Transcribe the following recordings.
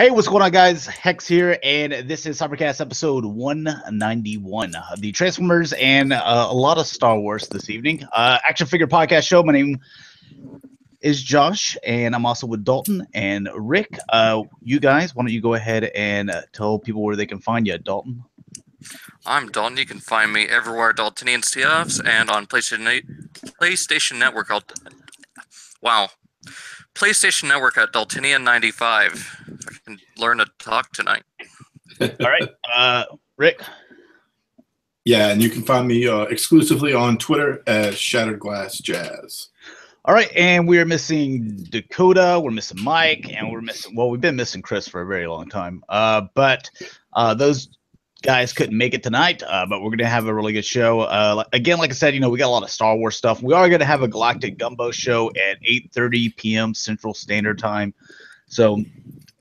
Hey, what's going on, guys? Hex here, and this is Cybercast episode 191. The Transformers and a lot of Star Wars this evening. Action figure podcast show. My name is Josh, and I'm also with Dalton and Rick. You guys, why don't you go ahead and tell people where they can find you, Dalton? I'm Dalton. You can find me everywhere Daltonian TFs and on PlayStation Network. PlayStation Network at Daltonian95. If I can learn to talk tonight. All right, Rick. Yeah, and you can find me exclusively on Twitter as Shatrdglassjazz. All right, and we're missing Dakota, we're missing Mike, and we've been missing Chris for a very long time. But those guys couldn't make it tonight, but we're going to have a really good show. Again, like I said, we got a lot of Star Wars stuff. We are going to have a Galactic Gumbo show at 8:30 p.m. Central Standard Time. So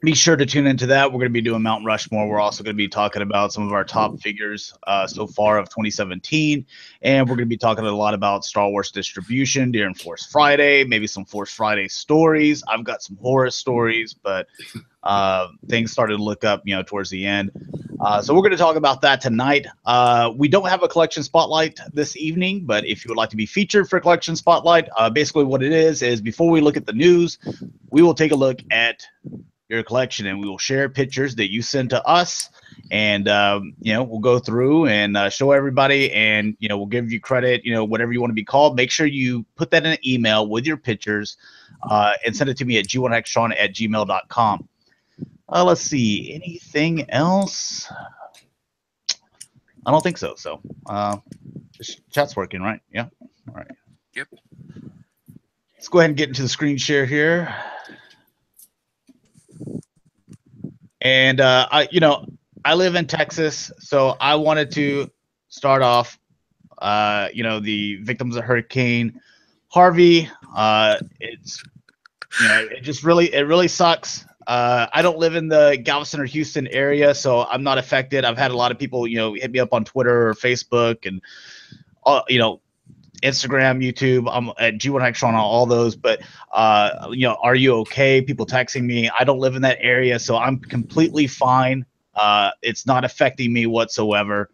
be sure to tune into that. We're going to be doing Mount Rushmore. We're also going to be talking about some of our top figures so far of 2017. And we're going to be talking a lot about Star Wars distribution during Force Friday, maybe some Force Friday stories. I've got some horror stories, but things started to look up, towards the end. So we're going to talk about that tonight. We don't have a collection spotlight this evening, but if you would like to be featured for a collection spotlight, basically what it is before we look at the news, we will take a look at your collection and we will share pictures that you send to us, and we'll go through and show everybody, and we'll give you credit, whatever you want to be called. Make sure you put that in an email with your pictures and send it to me at g1hextron@gmail.com. Let's see, anything else? I don't think so. So the chat's working, right? Yeah. All right. Yep. Let's go ahead and get into the screen share here. And I live in Texas, so I wanted to start off, the victims of Hurricane Harvey. It really sucks. I don't live in the Galveston or Houston area, so I'm not affected. I've had a lot of people, hit me up on Twitter or Facebook and, Instagram, YouTube. I'm at G1Hextron on all those, but are you okay? People texting me. I don't live in that area, so I'm completely fine. It's not affecting me whatsoever.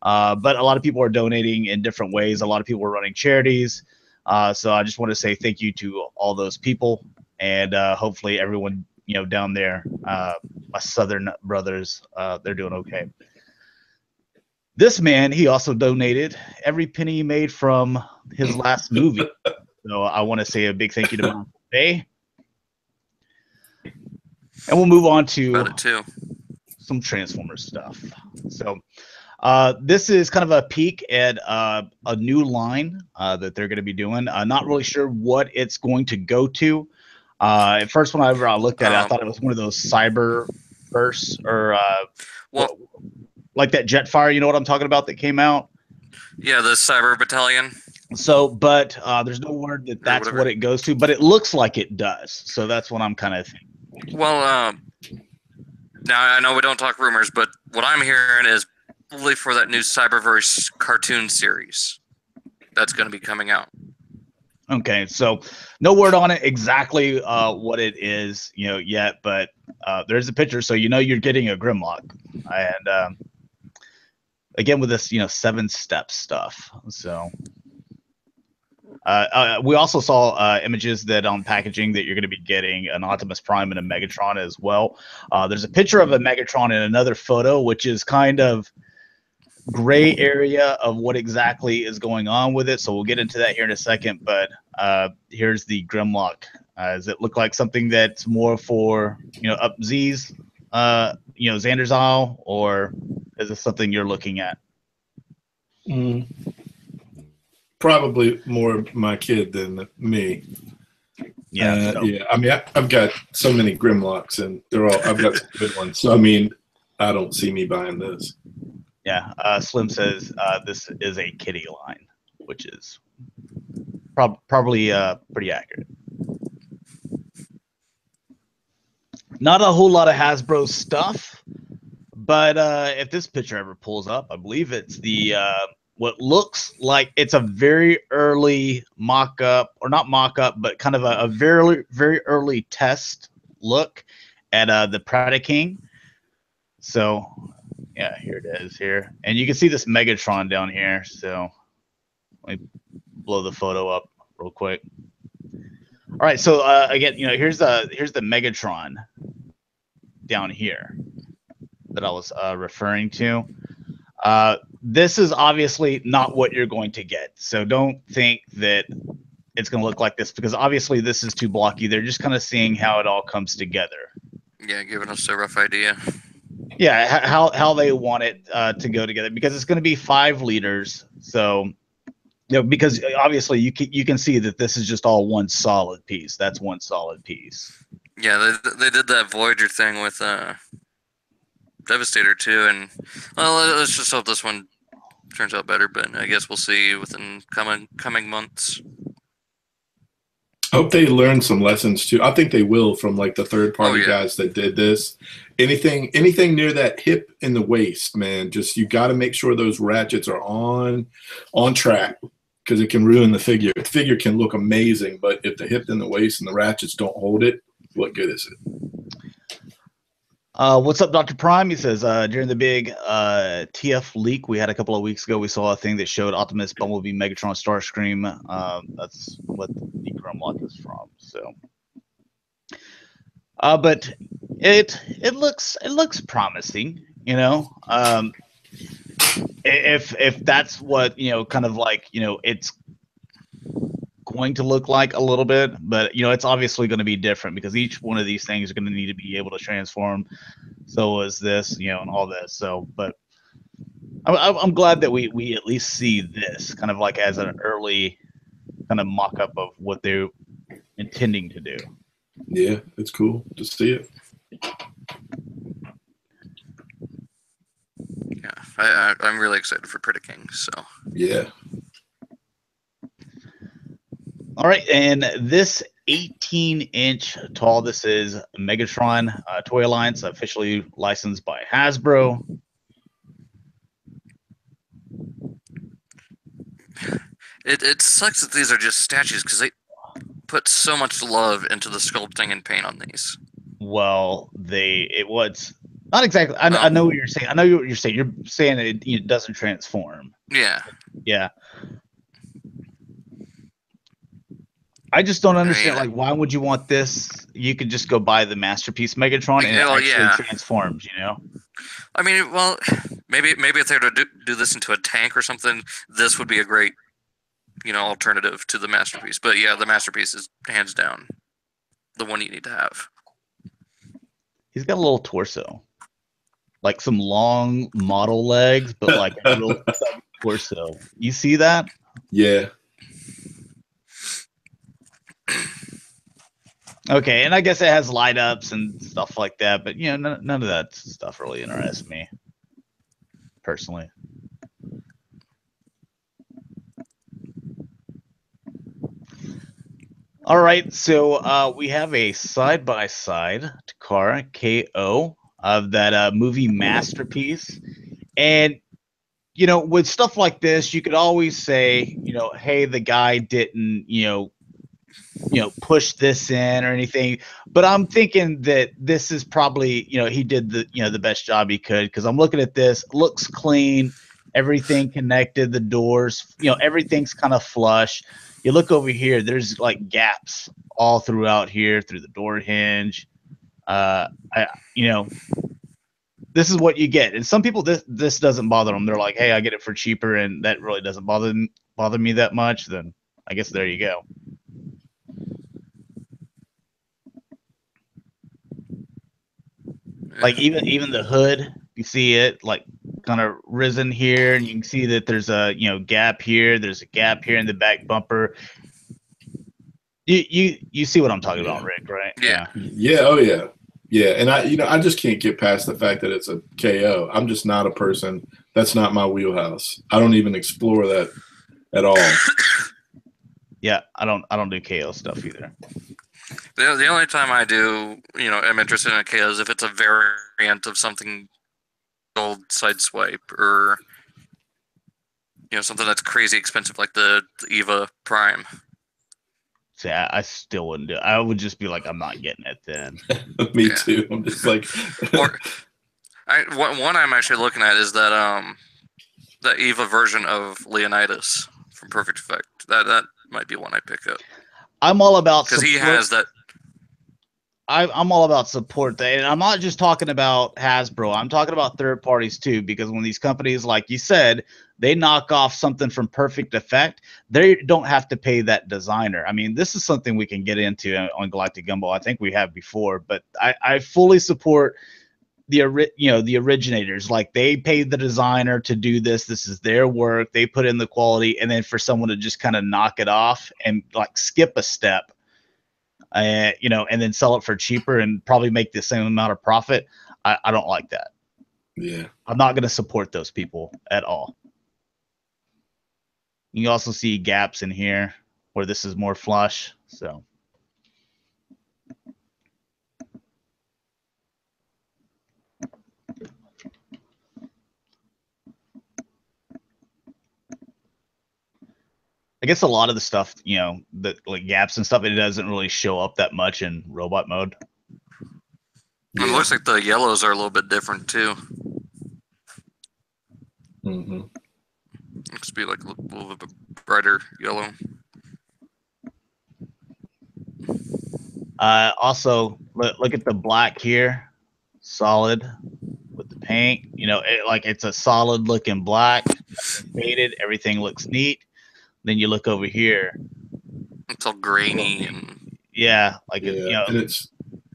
But a lot of people are donating in different ways. A lot of people are running charities. So I just want to say thank you to all those people, and hopefully everyone down there, my Southern brothers, they're doing okay. This man, he also donated every penny he made from his last movie. So I want to say a big thank you to him today. And we'll move on to some Transformers stuff. So this is kind of a peek at a new line that they're going to be doing. Not really sure what it's going to go to. At first, whenever I looked at it, I thought it was one of those Cyberverse or like that Jetfire, you know what I'm talking about, that came out? Yeah, the Cyber Battalion. So, but there's no word that that's what it goes to, but it looks like it does. So that's what I'm kind of thinking. Well, now I know we don't talk rumors, but what I'm hearing is probably for that new Cyberverse cartoon series that's going to be coming out. Okay, so no word on it exactly what it is, yet, but there's a picture, so you're getting a Grimlock, and again with this, 7-step stuff. So we also saw images that on packaging that you're going to be getting an Optimus Prime and a Megatron as well. There's a picture of a Megatron in another photo, which is kind of gray area of what exactly is going on with it, so we'll get into that here in a second. But here's the Grimlock. Does it look like something that's more for up Z's Xander's aisle, or is this something you're looking at? Probably more my kid than me. Yeah. Yeah. I mean, I've got so many Grimlocks, and I've got some good ones. So I mean, I don't see me buying this. Yeah, Slim says this is a kitty line, which is probably pretty accurate. Not a whole lot of Hasbro stuff, but if this picture ever pulls up, I believe it's the what looks like it's a very early mock-up, or not mock-up, but kind of a very, very early test look at the Predaking. So yeah, here it is here, and you can see this Megatron down here. So let me blow the photo up real quick. All right, so again, here's the Megatron down here that I was referring to. This is obviously not what you're going to get, so don't think that it's going to look like this, because obviously this is too blocky. They're just kind of seeing how it all comes together. Yeah, giving us a rough idea. Yeah, how they want it to go together, because it's going to be 5 liters. So, because obviously you can see that this is just all one solid piece. That's one solid piece. Yeah, they did that Voyager thing with Devastator too, and well, let's just hope this one turns out better. But I guess we'll see within coming months. I hope they learn some lessons too. I think they will from like the third party guys that did this. Anything near that hip and the waist, man, just you got to make sure those ratchets are on track, because it can ruin the figure. The figure can look amazing, but if the hip and the waist and the ratchets don't hold it, what good is it? What's up, Dr. Prime? He says, during the big TF leak we had a couple of weeks ago, we saw a thing that showed Optimus, Bumblebee, Megatron, Starscream. That's what the Grimlock is from. So, but it looks promising, if that's what kind of like it's going to look like a little bit, but it's obviously going to be different, because each one of these things is going to need to be able to transform. So is this, and all this. So, but I'm glad that we at least see this kind of like as an early kind of mock-up of what they're intending to do. Yeah, it's cool to see it. Yeah, I'm really excited for Predaking. So yeah. All right, and this 18-inch tall, this is Megatron Toy Alliance, officially licensed by Hasbro. It sucks that these are just statues, because they put so much love into the sculpting and paint on these. Well, it was not exactly. I know what you're saying. I know what you're saying. You're saying it doesn't transform. Yeah. Yeah. I just don't understand. Like, why would you want this? You could just go buy the Masterpiece Megatron, and it actually transforms. I mean, well, maybe if they were to do this into a tank or something, this would be a great, alternative to the Masterpiece. But yeah, the Masterpiece is hands down the one you need to have. He's got a little torso, like some long model legs, but like a real torso. You see that? Yeah. Okay, and I guess it has light ups and stuff like that, but none of that stuff really interests me personally. All right, so we have a side-by-side Takara KO of that movie Masterpiece, and with stuff like this, you could always say, hey, the guy didn't, push this in or anything, but I'm thinking that this is probably, he did the best job he could, because I'm looking at this, it looks clean, everything connected, the doors, everything's kind of flush. You look over here, there's like gaps all throughout here through the door hinge. This is what you get, and some people this doesn't bother them. They're like, hey, I get it for cheaper, and that really doesn't bother me that much. Then I guess there you go. Like even the hood, you see it like kind of risen here, and you can see that there's a gap here. There's a gap here in the back bumper. You see what I'm talking about, Rick, right? Yeah. Yeah. Oh yeah. Yeah. And I just can't get past the fact that it's a KO. I'm just not a person. That's not my wheelhouse. I don't even explore that at all. Yeah, I don't do KO stuff either. The only time I do, am interested in a KO is if it's a variant of something old Sideswipe, or something that's crazy expensive like the Eva Prime. So I still wouldn't do it. I would just be like, I'm not getting it then. Me too. I'm just like. One I'm actually looking at is that the Eva version of Leonidas from Perfect Effect. That might be one I pick up. I'm all about because he has that. I'm all about support, and I'm not just talking about Hasbro. I'm talking about third parties too, because when these companies, like you said, they knock off something from Perfect Effect, they don't have to pay that designer. I mean, this is something we can get into on Galactic Gumball. I think we have before, but I fully support the originators. Like, they paid the designer to do this. This is their work. They put in the quality, and then for someone to just kind of knock it off and like skip a step. And then sell it for cheaper and probably make the same amount of profit. I don't like that. Yeah. I'm not going to support those people at all. You also see gaps in here where this is more flush. So. I guess a lot of the stuff, the like gaps and stuff, it doesn't really show up that much in robot mode. Yeah. It looks like the yellows are a little bit different too. Mm-hmm. Looks to be like a little bit brighter yellow. Also, look at the black here, solid with the paint. It's a solid looking black, faded. Everything looks neat. Then you look over here. It's all grainy and and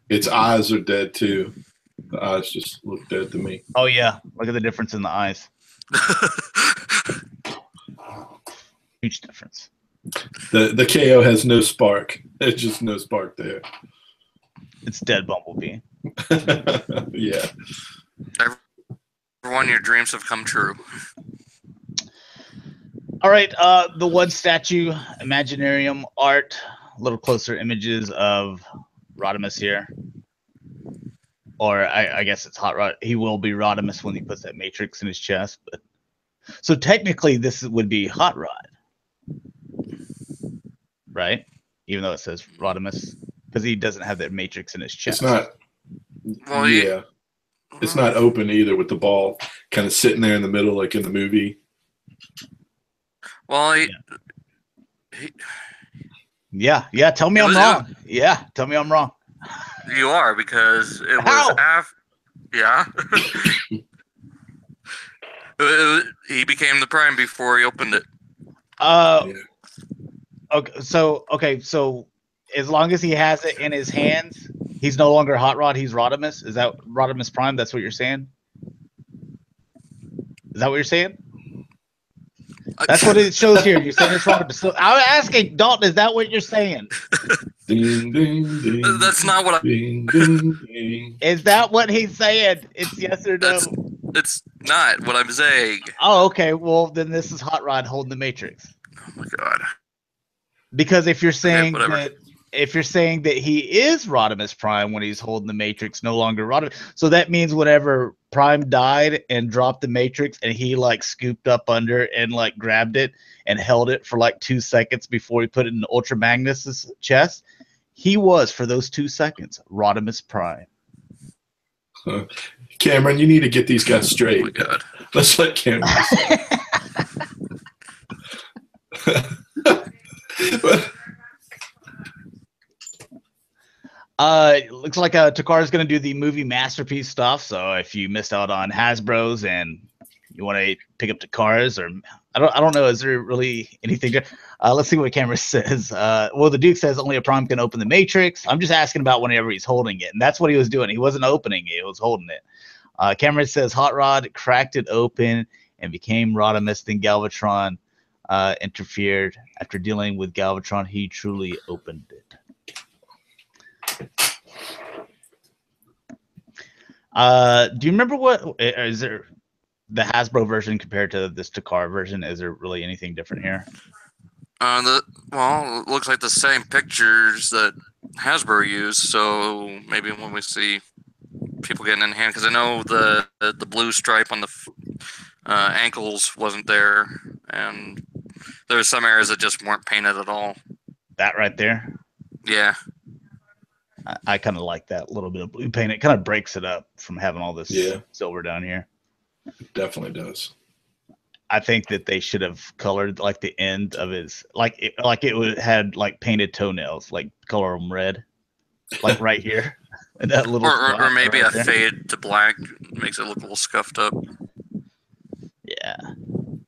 its eyes are dead too. The eyes just look dead to me. Oh yeah, look at the difference in the eyes. Huge difference. The KO has no spark. There's just no spark there. It's dead Bumblebee. Yeah. Everyone, your dreams have come true. All right, the one statue, Imaginarium art, a little closer images of Rodimus here. Or I guess it's Hot Rod. He will be Rodimus when he puts that matrix in his chest. But so technically this would be Hot Rod. Right? Even though it says Rodimus. Because he doesn't have that matrix in his chest. It's not. Well, yeah. It's not open either with the ball kind of sitting there in the middle like in the movie. Well, yeah. Tell me I'm wrong. Yeah, tell me I'm wrong. You are, because it was he became the Prime before he opened it. Okay, so as long as he has it in his hands, he's no longer Hot Rod. He's Rodimus. Is that Rodimus Prime? That's what you're saying? Is that what you're saying? That's what it shows here. You're saying it's wrong. So I'm asking Dalton, is that what you're saying? Ding, ding, ding, that's not what ding, ding, ding. Is that what he's saying? It's yes or no? It's not what I'm saying. Oh, okay. Well, then this is Hot Rod holding the Matrix. Oh my god. Because if you're saying that he is Rodimus Prime when he's holding the Matrix, no longer Rodimus, so that means whenever Prime died and dropped the Matrix and he like scooped up under and like grabbed it and held it for like 2 seconds before he put it in Ultra Magnus's chest, he was, for those 2 seconds, Rodimus Prime. Cameron, you need to get these guys straight. Oh my god. Let's let Cameron. Looks like Takara's going to do the movie masterpiece stuff. So if you missed out on Hasbro's and you want to pick up Takara's, or I don't know, is there really anything? Let's see what Camera says. Well, the Duke says only a Prime can open the Matrix. I'm just asking about whenever he's holding it, and that's what he was doing. He wasn't opening it; he was holding it. Cameron says Hot Rod cracked it open and became Rodimus. Then Galvatron interfered. After dealing with Galvatron, he truly opened it. Do you remember what is there the Hasbro version compared to this Takara version? Is there really anything different here? It looks like the same pictures that Hasbro used. So maybe when we see people getting in hand, because I know the blue stripe on the ankles wasn't there, and there were some areas that just weren't painted at all. That right there. Yeah. I kind of like that little bit of blue paint. It kind of breaks it up from having all this silver down here. It definitely does. I think that they should have colored like the end of his it would had like painted toenails, like color them red, like right here, and that little or maybe right a fade to black makes it look a little scuffed up. Yeah. All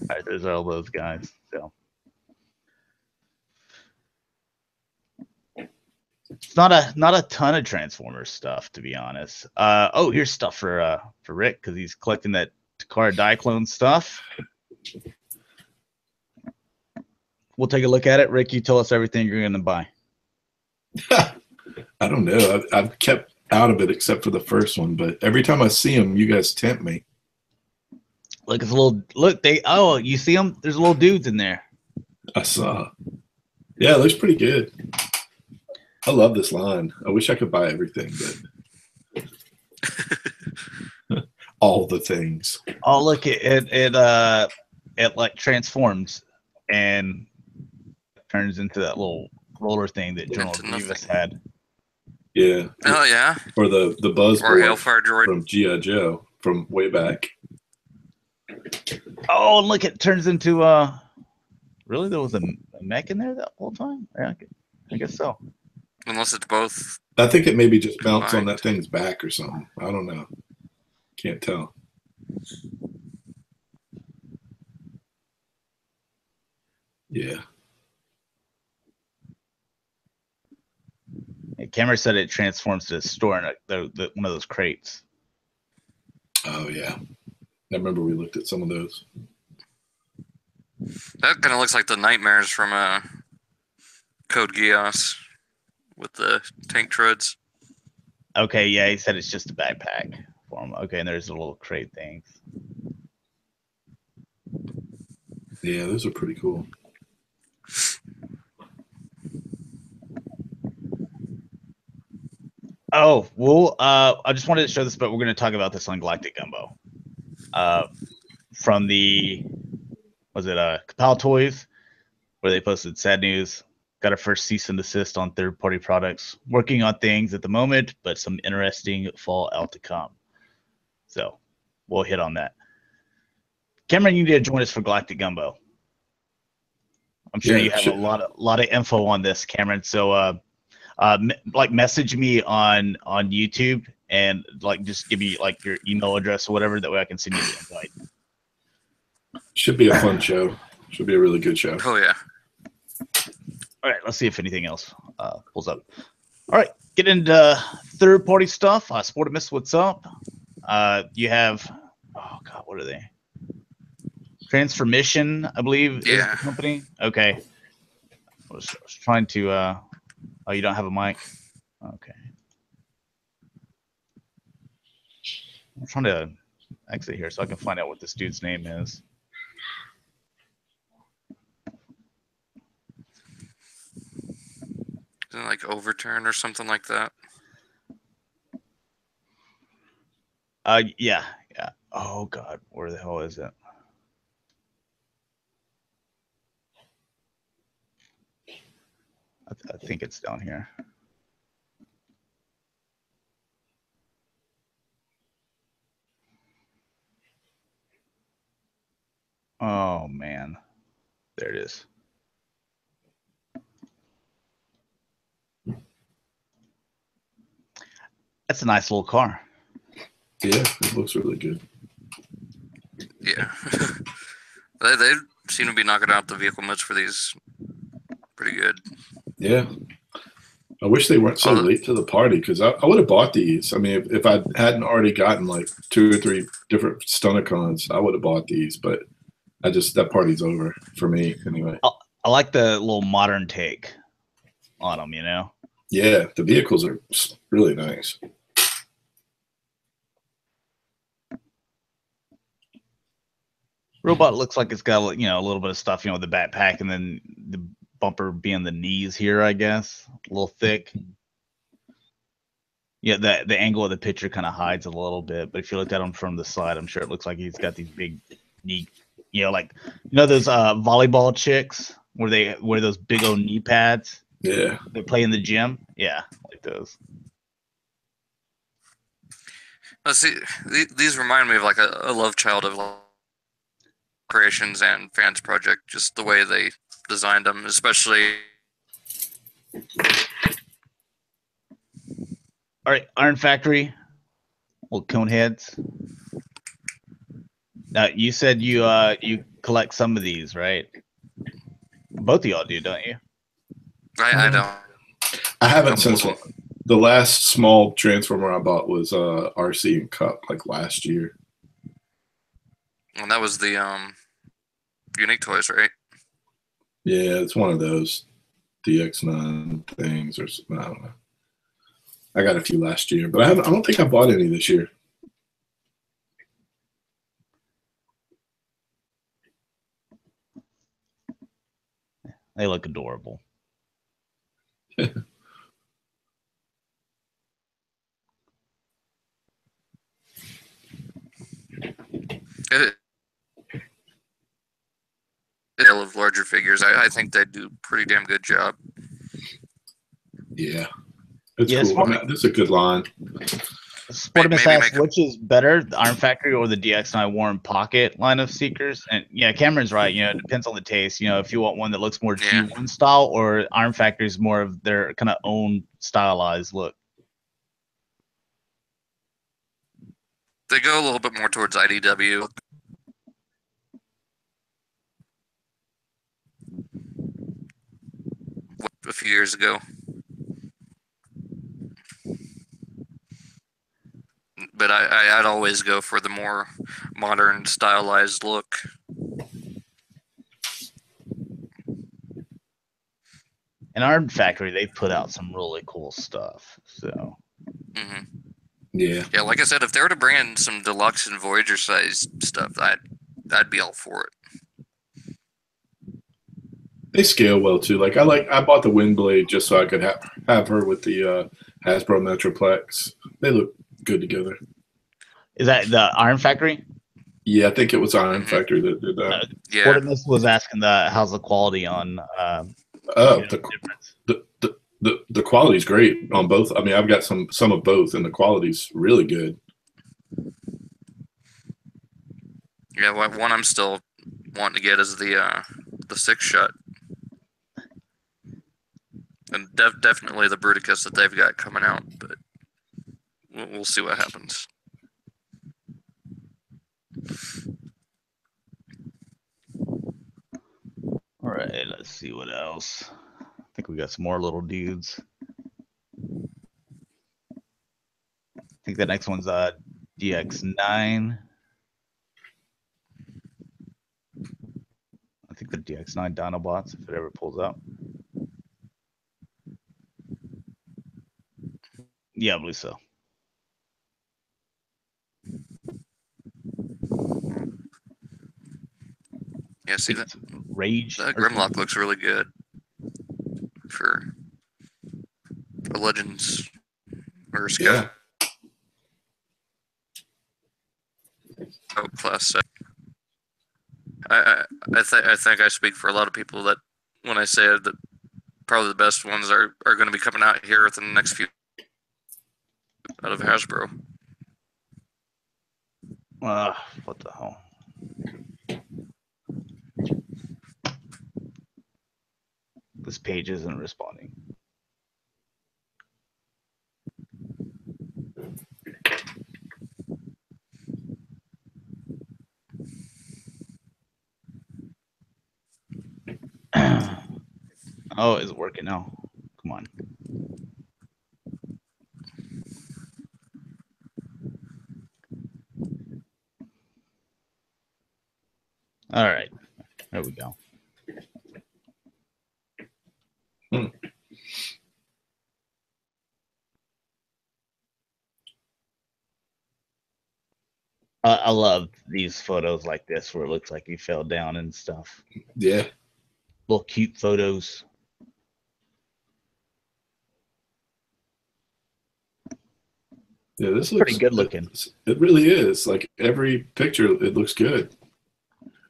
right, there's all those guys. So it's not a ton of Transformers stuff, to be honest. Oh, here's stuff for Rick because he's collecting that Dakota Diaclone stuff. We'll take a look at it. Rick, you tell us everything you're going to buy. I don't know. I've kept out of it except for the first one, but every time I see them, you guys tempt me. Look, it's a little. Look, you see them? There's little dudes in there. I saw. Yeah, it looks pretty good. I love this line. I wish I could buy everything, but all the things. Oh, look! It like transforms and turns into that little roller thing that General Grievous had. Yeah. Oh yeah. Or the Buzz or Hellfire Droid from G.I. Joe from way back. Oh, look! It turns into Really, there was a mech in there that whole time. Yeah, I guess so. Unless it's both. I think it maybe just mounts on that thing's back or something. I don't know. Can't tell. Yeah. Cameron said it transforms to store in one of those crates. Oh, yeah. I remember we looked at some of those. That kind of looks like the nightmares from Code Geass with the tank treads. Okay, yeah, he said it's just a backpack for him. Okay, and there's the little crate things. Yeah, those are pretty cool. Oh, well, I just wanted to show this, but we're going to talk about this on Galactic Gumbo. From Kapow Toyz, where they posted sad news. Got our first cease and desist on third-party products. Working on things at the moment, but some interesting fallout to come. So we'll hit on that. Cameron, you need to join us for Galactic Gumbo. I'm sure you have a lot of info on this, Cameron. So message me on YouTube and just give me your email address or whatever. That way I can send you the invite. Should be a fun show. Should be a really good show. Oh yeah. All right, let's see if anything else pulls up. All right, get into third-party stuff. Sportimus, what's up? You have, oh God, what are they? Transformation, I believe, is the company. Okay. I was trying to. Oh, you don't have a mic? Okay. I'm trying to exit here so I can find out what this dude's name is. Like Overturn or something like that. Yeah. Oh God, where the hell is it? I think it's down here. Oh man, there it is. That's a nice little car. Yeah, it looks really good. Yeah. they seem to be knocking out the vehicle mods for these pretty good. Yeah. I wish they weren't so late to the party because I would have bought these. I mean, if I hadn't already gotten 2 or 3 different Stunticons, I would have bought these, but that party's over for me anyway. I like the little modern take on them, you know? Yeah, the vehicles are really nice. Robot looks like it's got a little bit of stuff, the backpack and then the bumper being the knees here, I guess. A little thick. Yeah, the angle of the picture kind of hides a little bit, but if you looked at him from the side, I'm sure it looks like he's got these big knee, those volleyball chicks where they wear those big old knee pads. Yeah. They play in the gym. Yeah, like those. Let's see. These remind me of like a love child of creations and fans project. Just the way they designed them, especially. All right, Iron Factory. Old cone heads. Now you said you collect some of these, right? Both of y'all do, don't you? I don't. I haven't since the last small Transformer I bought was RC and Cup like last year. And that was the unique toys, right? Yeah, it's one of those DX9 things or something. I don't know. I got a few last year, but I don't think I bought any this year. They look adorable. Of larger figures, I think they do a pretty damn good job. Yeah, it's cool. I mean, this is a good line. Sportimus asks, which is better, the Iron Factory or the DX9 Warren Pocket line of Seekers? And yeah, Cameron's right. You know, it depends on the taste. You know, if you want one that looks more G1 style, or Iron Factory is more of their kind of own stylized look. They go a little bit more towards IDW. A few years ago. But I'd always go for the more modern, stylized look. In Iron Factory, they put out some really cool stuff. So, yeah, like I said, if they were to bring in some deluxe and Voyager size stuff, I'd be all for it. They scale well too. Like I bought the Windblade just so I could have her with the Hasbro Metroplex. They look good together. Is that the Iron Factory? Yeah, I think it was Iron Factory that did that. Yeah. Sportimus was asking how's the quality on the quality's great on both. I mean, I've got some of both, and the quality's really good. Yeah, one I'm still wanting to get is the 6-shot, and definitely the Bruticus that they've got coming out. But we'll see what happens. All right, let's see what else. I think we got some more little dudes. I think the next one's DX9. I think the DX9 Dinobots, if it ever pulls out. Yeah, I believe so. Yeah, see that Rage. That Grimlock looks really good for a Legends or Scout class set. I think I speak for a lot of people that when I say that probably the best ones are going to be coming out here within the next few out of Hasbro. What the hell? This page isn't responding. Oh, is it working now? Come on. All right. There we go. I love these photos like this where it looks like he fell down and stuff. Yeah. Little cute photos. Yeah, this looks pretty good looking. It really is. Like every picture, it looks good.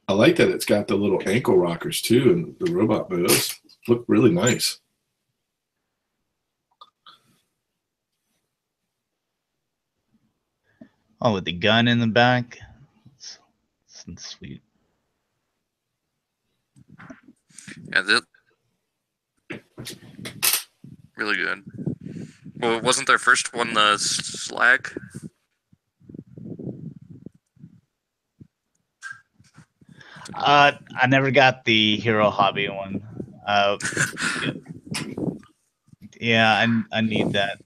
I like that it's got the little ankle rockers too, and the robot moves look really nice. Oh, with the gun in the back. That's sweet. Yeah, really good. Well, wasn't their first one the Slag? I never got the Hero Hobby one. Yeah, I need that.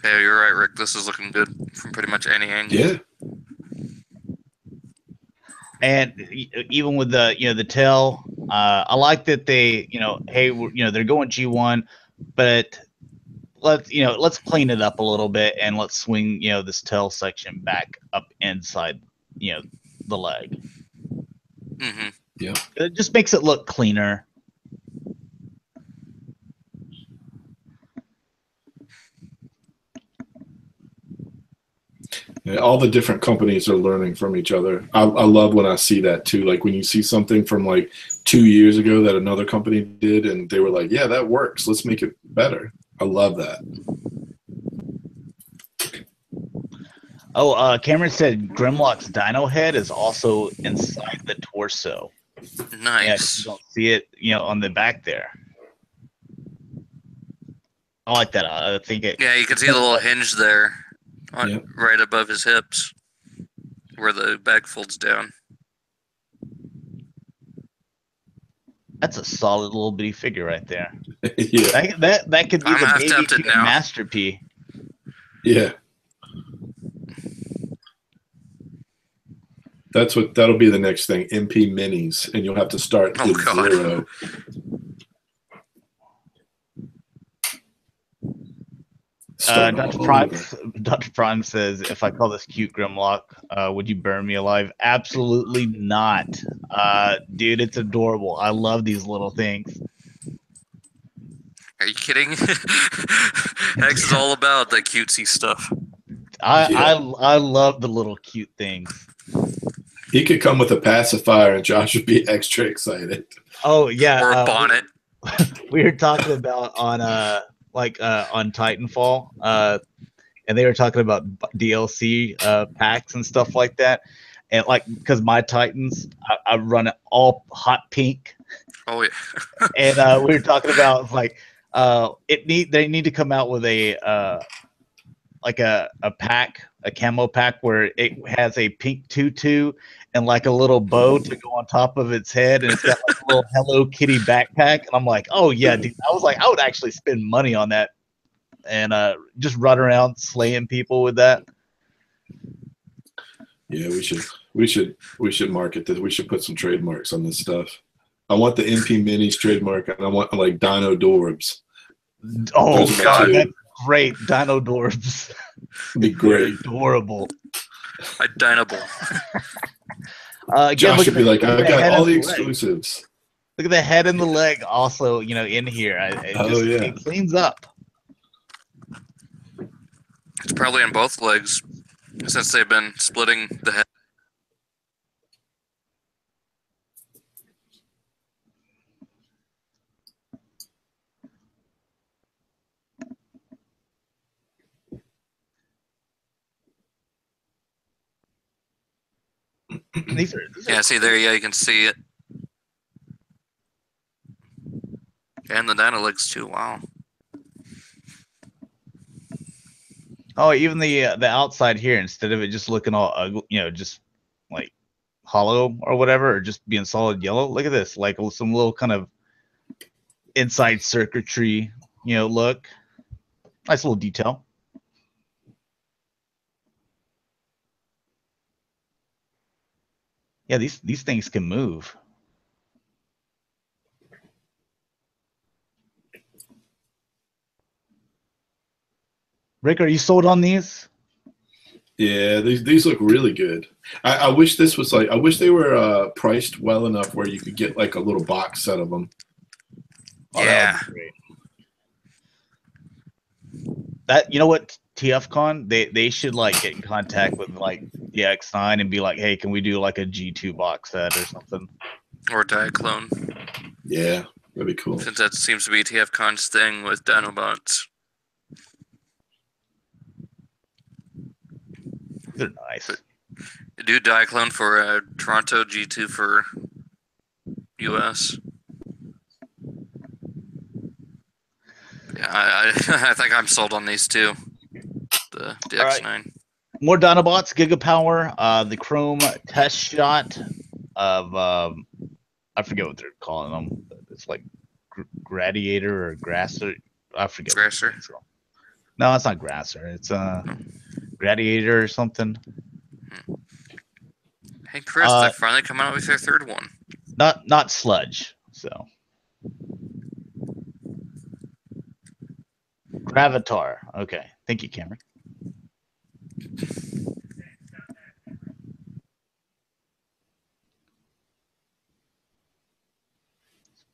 Yeah, you're right, Rick. This is looking good from pretty much any angle. Yeah. And even with the the tail, I like that they hey they're going G1, but let's clean it up a little bit and let's swing this tail section back up inside the leg. Mm-hmm. Yeah. It just makes it look cleaner. Yeah, all the different companies are learning from each other. I love when I see that too. Like when you see something from like 2 years ago that another company did and they were like, yeah, that works. Let's make it better. I love that. Oh, Cameron said Grimlock's dino head is also inside the torso. Nice. Yeah, you don't see it, on the back there. I like that. I think it. Yeah, you can see the little hinge there, Yep. right above his hips, where the back folds down. That's a solid little bitty figure right there. Yeah. That could be I'm the half baby tempted now. Master P. Yeah. That'll be the next thing, MP minis, and you'll have to start with God. 0. Dr. Prime says, if I call this cute Grimlock, would you burn me alive? Absolutely not. Dude, it's adorable. I love these little things. Are you kidding? Hex is all about the cutesy stuff. I love the little cute things. He could come with a pacifier and Josh would be extra excited. Oh yeah. Or a bonnet. We were talking about on Titanfall, and they were talking about DLC packs and stuff like that. And because my Titans, I run it all hot pink. Oh yeah. And we were talking about they need to come out with a pack, a camo pack where it has a pink tutu and like a little bow to go on top of its head, and it's got like a little Hello Kitty backpack. And I'm like, oh yeah, dude. I was like, I would actually spend money on that and just run around slaying people with that. Yeah, we should market this. We should put some trademarks on this stuff. I want the MP minis trademark, and I want like Dino Dorbs. Oh god, that's great. Dino Dorbs. Be great. Adorable. Dinable. Josh should be like, I've got all the exclusives. Look at the head and the leg also, in here. It cleans up. It's probably on both legs since they've been splitting the head. These are yeah, see there, yeah, you can see it. And the dino legs too, wow. Oh, even the outside here, instead of it just looking all ugly, just like hollow or whatever, or just being solid yellow. Look at this, like some little kind of inside circuitry, look. Nice little detail. Yeah, these things can move. Rick, are you sold on these? Yeah, these look really good. I wish this was I wish they were priced well enough where you could get like a little box set of them. Oh, yeah. That you know what, TFCon, they should get in contact with the X9 and be like, hey, can we do like a G2 box set or something? Or Diaclone. Yeah, that'd be cool. Since that seems to be TFCon's thing with Dinobots. They're nice. Do Diaclone for Toronto, G2 for US. Yeah, I think I'm sold on these two. The DX9. Right. More Dinobots, Gigapower, the Chrome test shot of I forget what they're calling them. It's like Gladiator or Grasser. I forget. Grasser. No, it's not Grasser. It's Gladiator or something. Hey Chris, they're finally coming out with their third one. Not Sludge. So Gravatar. Okay, thank you, Cameron.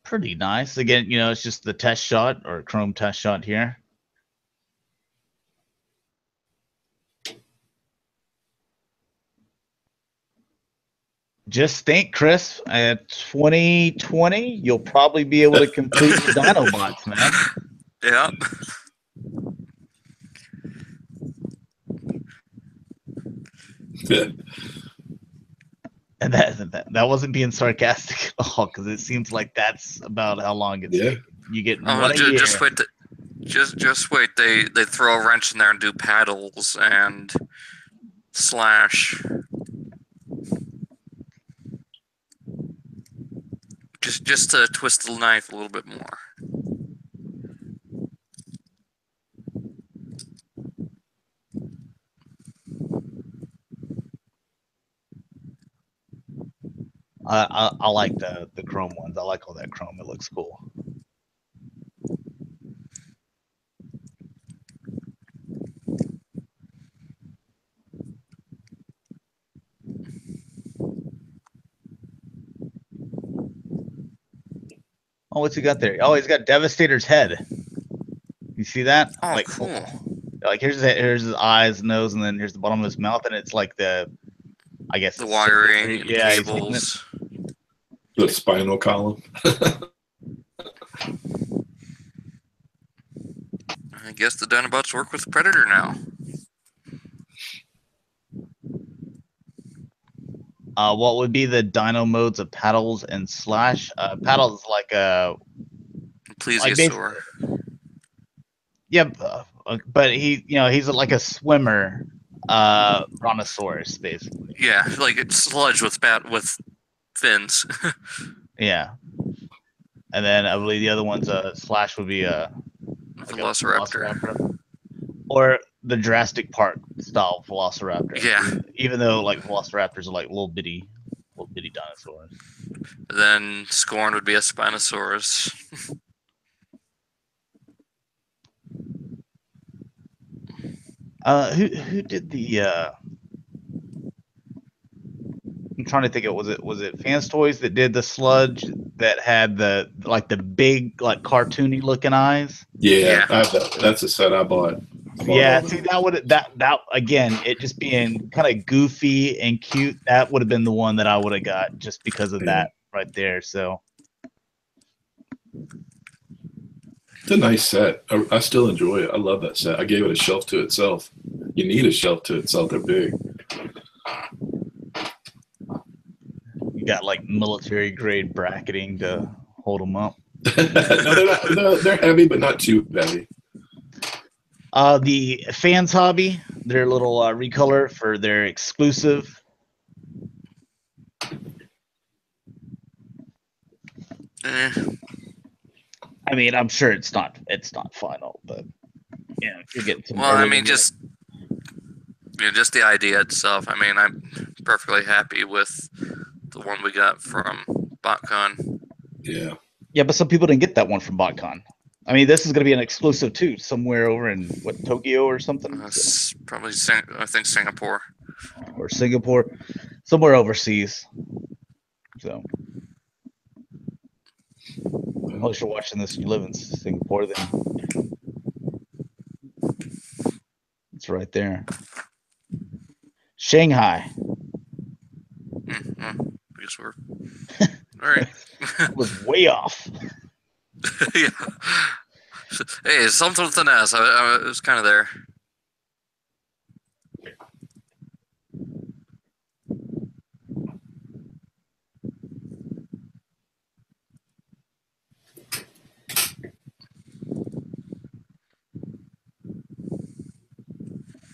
Pretty nice. Again, you know, it's just the test shot or Chrome test shot here. Just think, Chris, at 2020, you'll probably be able to complete the Dinobots, man. Yep. Yeah. And that wasn't being sarcastic at all, because it seems like that's about how long it's taking. You get just wait. Just wait. They throw a wrench in there and do paddles and slash. Just to twist the knife a little bit more. I like the Chrome ones. I like all that Chrome. It looks cool. Oh, what's he got there? Oh, he's got Devastator's head. You see that? Oh, like, cool. Like here's his eyes, nose, and then here's the bottom of his mouth, and it's like the, I guess the wiring, and yeah, cables, the spinal column. I guess the Dinobots work with Predator now. What would be the Dino modes of Paddles and Slash? Paddles like a plesiosaur. Yeah, but he's like a swimmer, brontosaurus basically. Yeah, like it's sludge with fins. Yeah, and then I believe the other one's Slash would be a Velociraptor. Or the Jurassic Park style Velociraptor. Yeah. Even though like Velociraptors are like little bitty dinosaurs. Then Scorn would be a Spinosaurus. Who did the I'm trying to think of was it Fans Toys that did the sludge that had the big like cartoony looking eyes? Yeah. That's a set I bought. Yeah, see that again, it just being kind of goofy and cute, that would have been the one that I would have got just because of that right there. So it's a nice set. I still enjoy it. I love that set. I gave it a shelf to itself. You need a shelf to itself. They're big. You got like military grade bracketing to hold them up. No, they're heavy, but not too heavy. The Fans Hobby, their little recolor for their exclusive. I mean, I'm sure it's not final, but you're getting some. Well, I mean, just the idea itself. I mean, I'm perfectly happy with the one we got from BotCon. Yeah. Yeah, but some people didn't get that one from BotCon. I mean, this is going to be an exclusive too, somewhere over in Tokyo or something. Probably, I think Singapore. Or Singapore, somewhere overseas. So, unless you're watching this and you live in Singapore, then it's right there. Shanghai. I guess we're all right. That was way off. Yeah. Hey, something with an S. I was kind of there.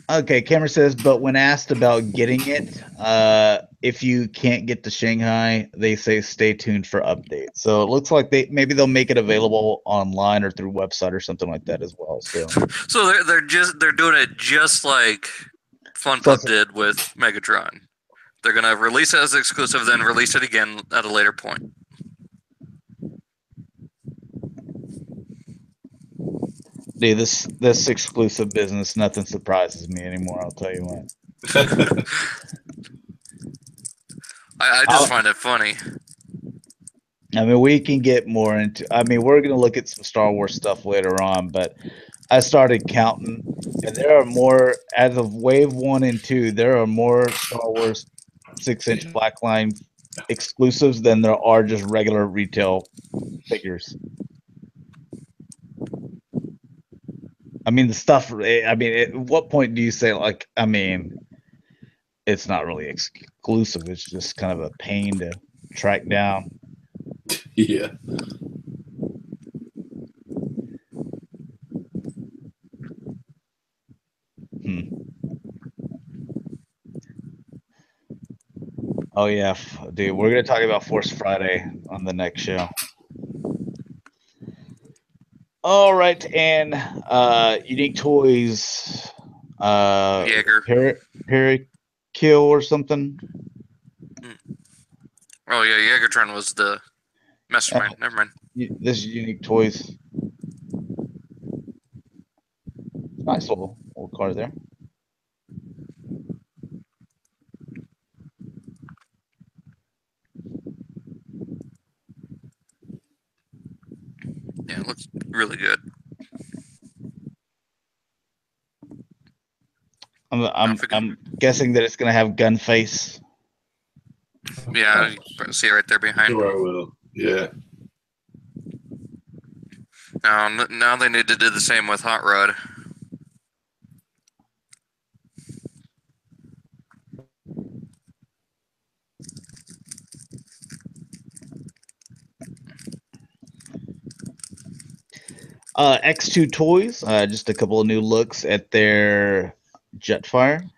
Okay, Cameron says, but when asked about getting it, if you can't get to Shanghai, they say stay tuned for updates. So it looks like maybe they'll make it available online or through website or something like that as well. So they're doing it just like FunPub did with Megatron. They're gonna release it as exclusive, then release it again at a later point. Dude, this exclusive business, nothing surprises me anymore. I'll tell you what. I just find it funny. I mean, we can get more into. I mean, we're gonna look at some Star Wars stuff later on, but I started counting, and there are more as of Wave 1 and 2. There are more Star Wars 6-inch blackline exclusives than there are just regular retail figures. I mean, the stuff. I mean, at what point do you say like? I mean, it's not really exclusive. It's just kind of a pain to track down. Yeah. Oh yeah, dude. We're gonna talk about Force Friday on the next show. All right, and Unique Toys, Jaeger. Kill or something. Oh yeah, Jaegertron was the mastermind. Never mind. This is Unique Toys. Nice little card there. Yeah, it looks really good. I'm guessing that it's gonna have gun face. Yeah, you can see it right there behind. Sure, I will. Yeah. Now they need to do the same with Hot Rod. X2 Toys, just a couple of new looks at their Jetfire.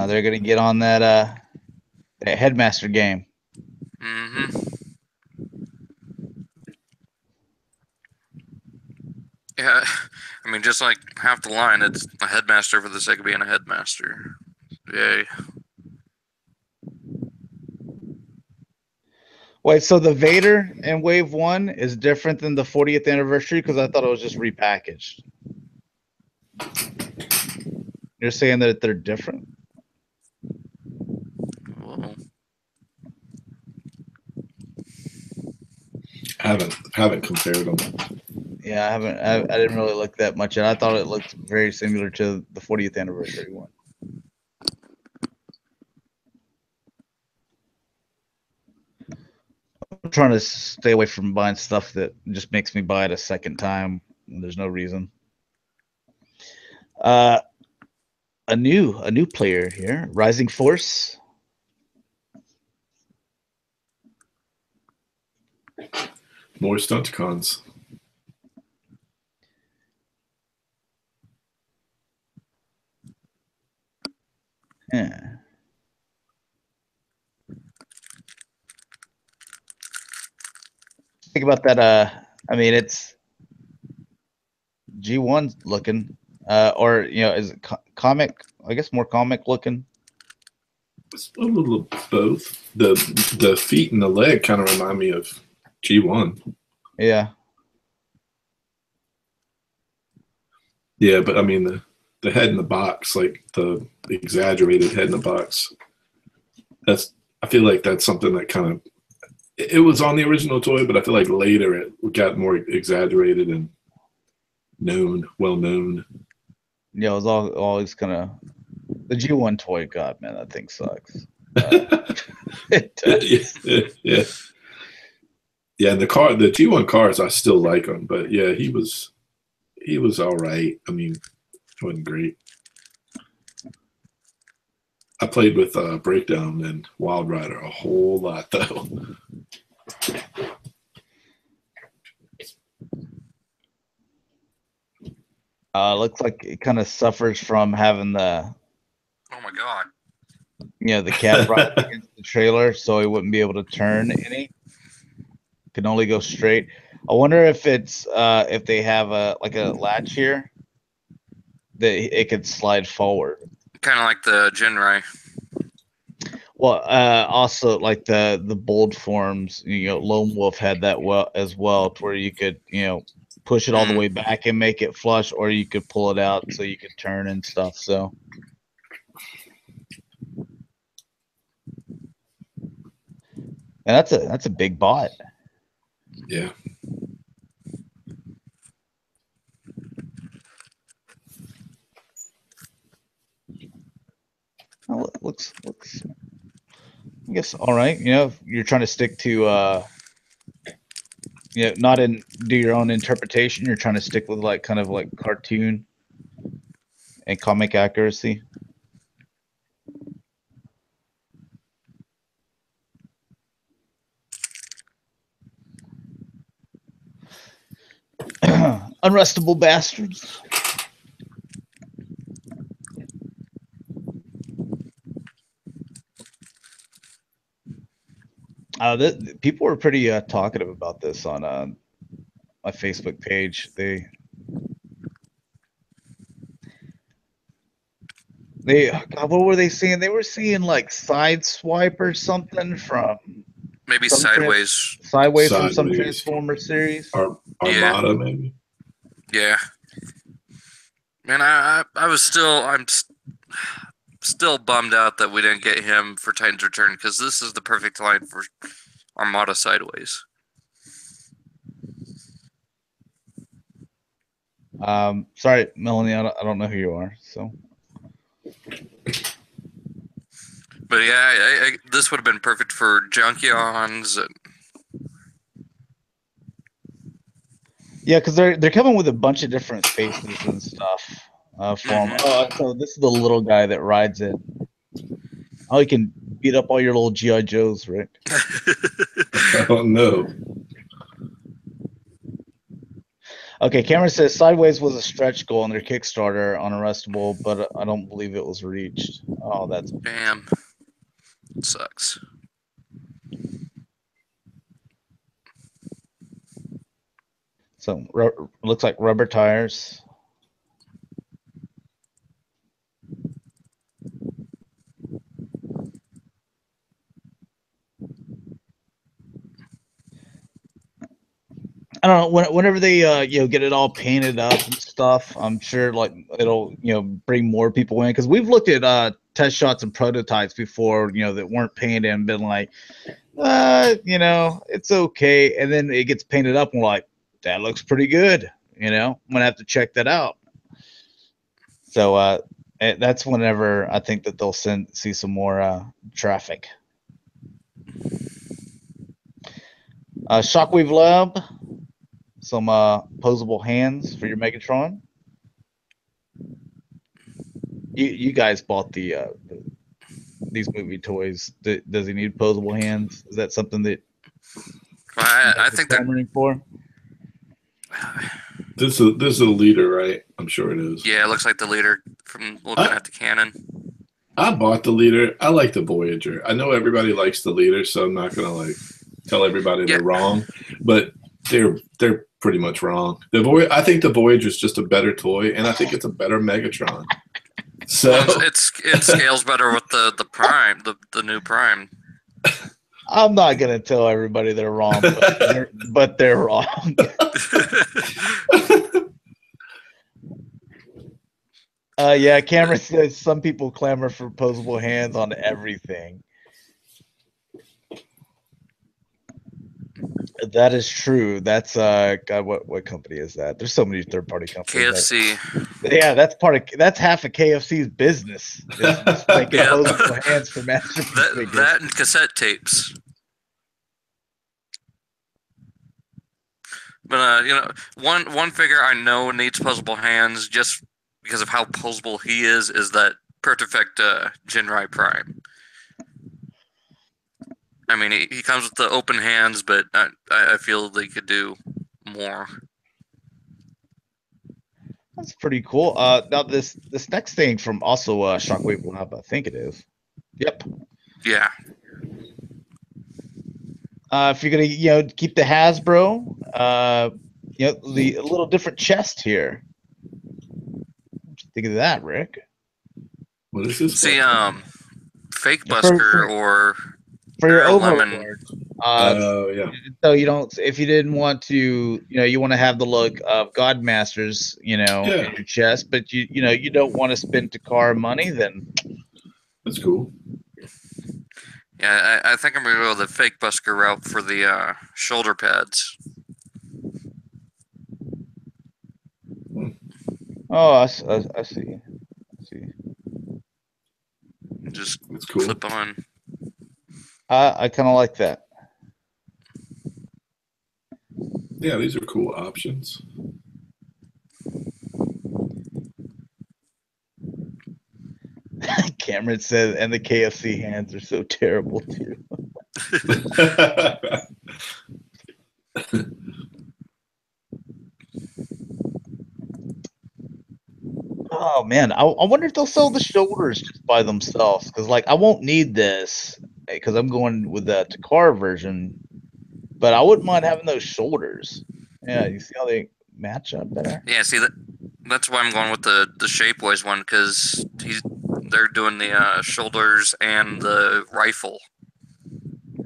They're gonna get on that Headmaster game. Mm-hmm. Yeah, I mean, just like half the line, it's a Headmaster for the sake of being a Headmaster. Yay. Wait, so the Vader in Wave 1 is different than the 40th anniversary? Because I thought it was just repackaged. You're saying that they're different? Well, I haven't compared them. Yeah, I didn't really look that much, and I thought it looked very similar to the 40th anniversary one. I'm trying to stay away from buying stuff that just makes me buy it a second time. There's no reason. A new player here, Rising Force. More Stunticons. Yeah. Think about that. I mean, it's G1 looking, or is it comic? I guess more comic looking. It's a little of both. The feet and the leg kind of remind me of G1. Yeah. Yeah, but I mean the head in the box, like the exaggerated head in the box. I feel like that's something that kind of it was on the original toy, but I feel like later it got more exaggerated and well known. you know, it's always kind of the G1 toy. God, man, that thing sucks. It does. Yeah. The G1 cars, I still like them, but yeah, he was all right. I mean, wasn't great. I played with Breakdown and Wild Rider a whole lot though. Looks like it kind of suffers from having the, Oh my god. you know, the cab right against the trailer, so he wouldn't be able to turn any. Can only go straight. I wonder if it's if they have a latch here that it could slide forward. Kind of like the Genrai. Well, also like the bold forms, you know, Lone Wolf had that as well, to where you could, you know, push it all the way back and make it flush, or you could pull it out so you could turn and stuff. So, and that's a big bot. Yeah. Well, it looks I guess all right. You know, if you're trying to stick to you know, not do your own interpretation. You're trying to stick with like kind of like cartoon and comic accuracy. Unrestable bastards. People were pretty talkative about this on my Facebook page. They God, what were they saying? They were seeing like Sideswipe or something from Maybe Sideways. Sideways from some Transformer series. Armada, maybe. Yeah. Man, I'm still bummed out that we didn't get him for Titan's Return, because this is the perfect line for Armada Sideways. Sorry, Melanie, I don't know who you are. So, but yeah, this would have been perfect for Junkions. Yeah, because they're coming with a bunch of different faces and stuff for them. Oh, so this is the little guy that rides it. Oh, he can beat up all your little GI Joes, right? Oh no. Okay, Cameron says Sideways was a stretch goal on their Kickstarter on Unrestable, but I don't believe it was reached. Oh, that's damn. It sucks. So looks like rubber tires. I don't know. Whenever they you know, get it all painted up and stuff, I'm sure like it'll, you know, bring more people in, because we've looked at test shots and prototypes before, you know, that weren't painted and been like, you know, it's okay, and then it gets painted up and we're like, that looks pretty good. You know, I'm gonna have to check that out. So that's whenever I think that they'll see some more traffic. Shockwave Lab. Some posable hands for your Megatron. You guys bought these movie toys. Does he need posable hands? Is that something that I think they're clamoring for? This is a leader, right? I'm sure it is. Yeah, it looks like the leader from looking at the cannon. I bought the leader. I like the Voyager. I know everybody likes the leader, so I'm not gonna like tell everybody they're wrong, but they're pretty much wrong. I think the Voyager is just a better toy, and I think it's a better Megatron. So it scales better with the Prime, the new Prime. I'm not gonna tell everybody they're wrong, but they're wrong. Yeah, Cameron says some people clamor for posable hands on everything. That is true. That's God, what company is that? There's so many third party companies. KFC. Yeah, that's half of KFC's business. Is just making Yep. posable hands for masterpiece figures. that and cassette tapes. But one figure I know needs posable hands just because of how posable he is that Perfect Jinrai Prime. I mean, he comes with the open hands, but I feel they could do more. That's pretty cool. Now this next thing from also Shockwave Lab, I think it is. Yep. Yeah. If you're gonna keep the Hasbro, the a little different chest here. What you think of that, Rick? What is this? See, Fake Busker or for your Lemon. overlord. Oh yeah. So you don't, if you didn't want to, you want to have the look of Godmasters, in your chest, but you don't want to spend Takara money, then that's cool. Yeah, I think I'm gonna go the Fake Busker route for the shoulder pads. Oh, I see. Just that's cool. Flip on. I kind of like that. Yeah, these are cool options. Cameron says, and the KFC hands are so terrible too. Oh man, I wonder if they'll sell the shoulders just by themselves, because I won't need this because I'm going with the Takara version, but I wouldn't mind having those shoulders. Yeah, you see how they match up better? Yeah, see that's why I'm going with the Shape Boys one, because they're doing the shoulders and the rifle,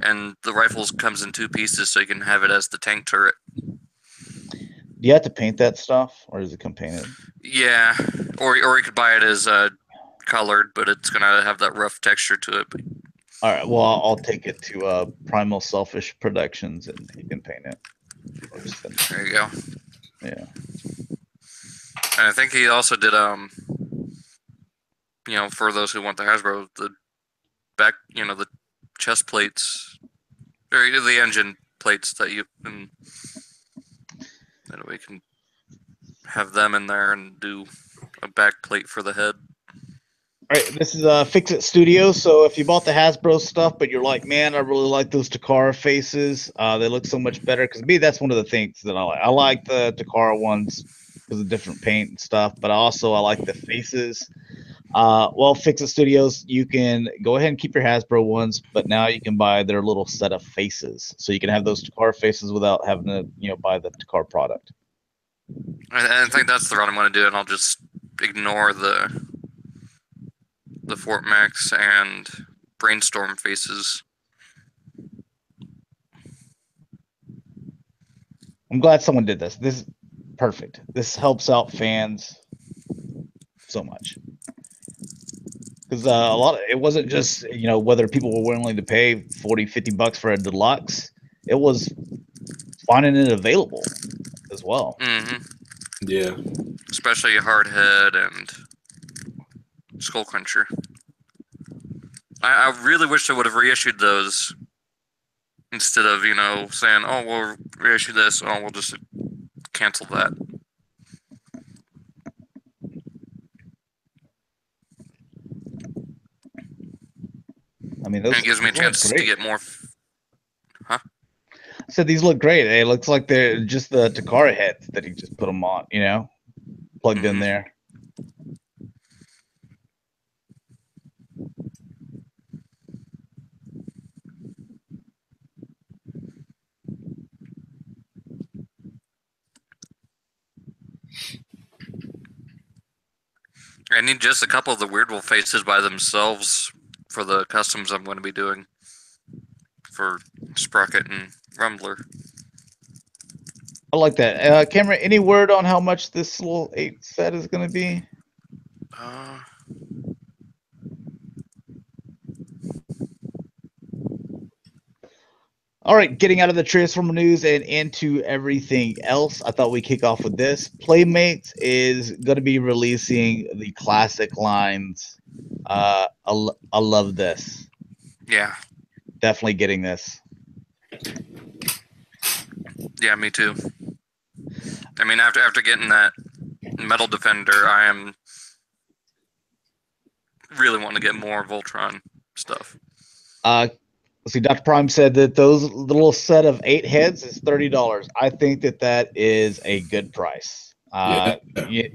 and the rifles comes in 2 pieces, so you can have it as the tank turret. Do you have to paint that stuff, or does it come painted? Yeah, or you could buy it as colored, but it's gonna have that rough texture to it. All right, well I'll take it to Primal Selfish Productions, and he can paint it. There you go. Yeah. And I think he also did for those who want the Hasbro, the back, the chest plates, or the engine plates that you can, then we can have them in there and do a back plate for the head. All right, this is Fix It Studio. So if you bought the Hasbro stuff, but you're like, man, I really like those Takara faces. They look so much better. Because me, that's one of the things that I like. I like the Takara ones because of different paint and stuff. But also, I like the faces. Well, Fix It Studios, you can go ahead and keep your Hasbro ones, but now you can buy their little set of faces. So you can have those Takara faces without having to, buy the Takara product. I think that's the route I'm going to do, and I'll just ignore the Fort Max and Brainstorm faces. I'm glad someone did this. This is perfect. This helps out fans so much. Because it wasn't just, whether people were willing to pay $40-$50 for a deluxe. It was finding it available as well. Mm-hmm. Yeah. Especially Hardhead and Skullcruncher. I really wish they would have reissued those instead of, saying, oh, we'll reissue this. Oh, we'll just cancel that. I mean, and it gives me a chance to get more. Huh? I said these look great. It looks like they're just the Takara heads that he just put them on, plugged in there. I need just a couple of the Weird Wolf faces by themselves for the customs I'm going to be doing for Sprocket and Rumbler. I like that. Cameron, any word on how much this little 8 set is going to be? All right, getting out of the Transformer news and into everything else, I thought we'd kick off with this. Playmates is going to be releasing the classic lines. I love this. Yeah. Definitely getting this. Yeah, me too. I mean, after getting that Metal Defender, I am really wanting to get more Voltron stuff. Let's see, Dr. Prime said that those little set of 8 heads is $30. I think that is a good price. You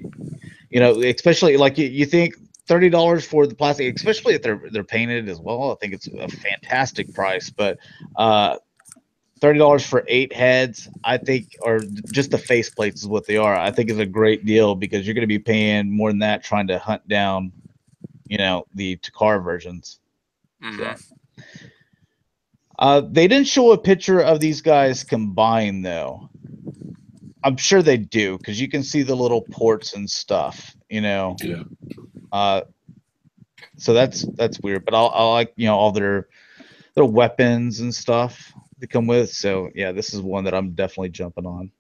know, especially like you think $30 for the plastic, especially if they're painted as well. I think it's a fantastic price. But $30 for 8 heads, I think, or just the face plates is what they are. I think is a great deal because you're going to be paying more than that trying to hunt down, you know, the Takara versions. Mm-hmm. So. They didn't show a picture of these guys combined though. I'm sure they do because you can see the little ports and stuff, you know. Yeah. So that's weird, but I like, you know, all their weapons and stuff they come with. So yeah, this is one that I'm definitely jumping on.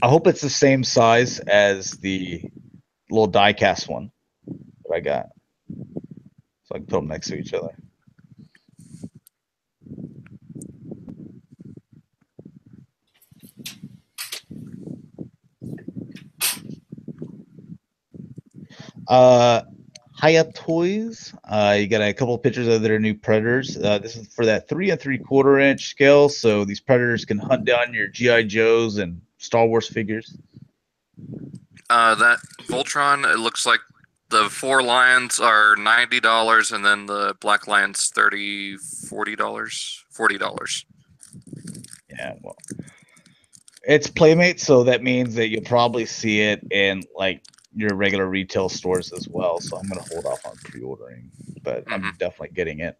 I hope it's the same size as the little die-cast one that I got, so I can put them next to each other. Hiya Toyz. You got a couple of pictures of their new Predators. This is for that 3 3/4 inch scale, so these Predators can hunt down your GI Joes and Star Wars figures. That Voltron, it looks like the 4 lions are $90, and then the black lions $40. Yeah, well, it's Playmate, so that means that you'll probably see it in like your regular retail stores as well. So I'm gonna hold off on pre-ordering, but I'm definitely getting it.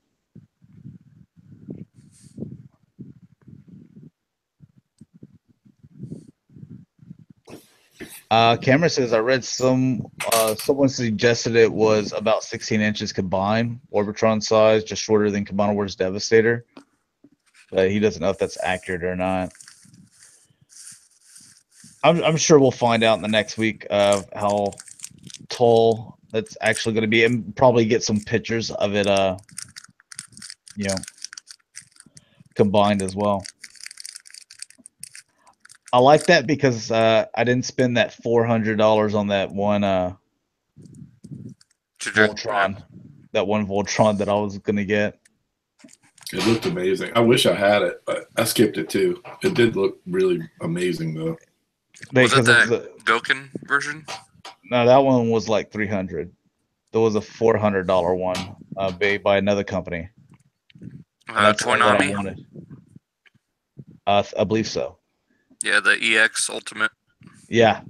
Camera says I read someone suggested it was about 16 inches combined, Orbitron size, just shorter than Combiner Wars Devastator. But he doesn't know if that's accurate or not. I'm sure we'll find out in the next week of how tall that's actually going to be, and probably get some pictures of it, you know, combined as well. I like that because I didn't spend that $400 on that one Voltron, that one Voltron that I was gonna get. It looked amazing. I wish I had it, but I skipped it too. It did look really amazing though. Was it that Goken version? No, that one was like $300. There was a $400 one made by another company. Toynami? I believe so. Yeah, the EX Ultimate. Yeah,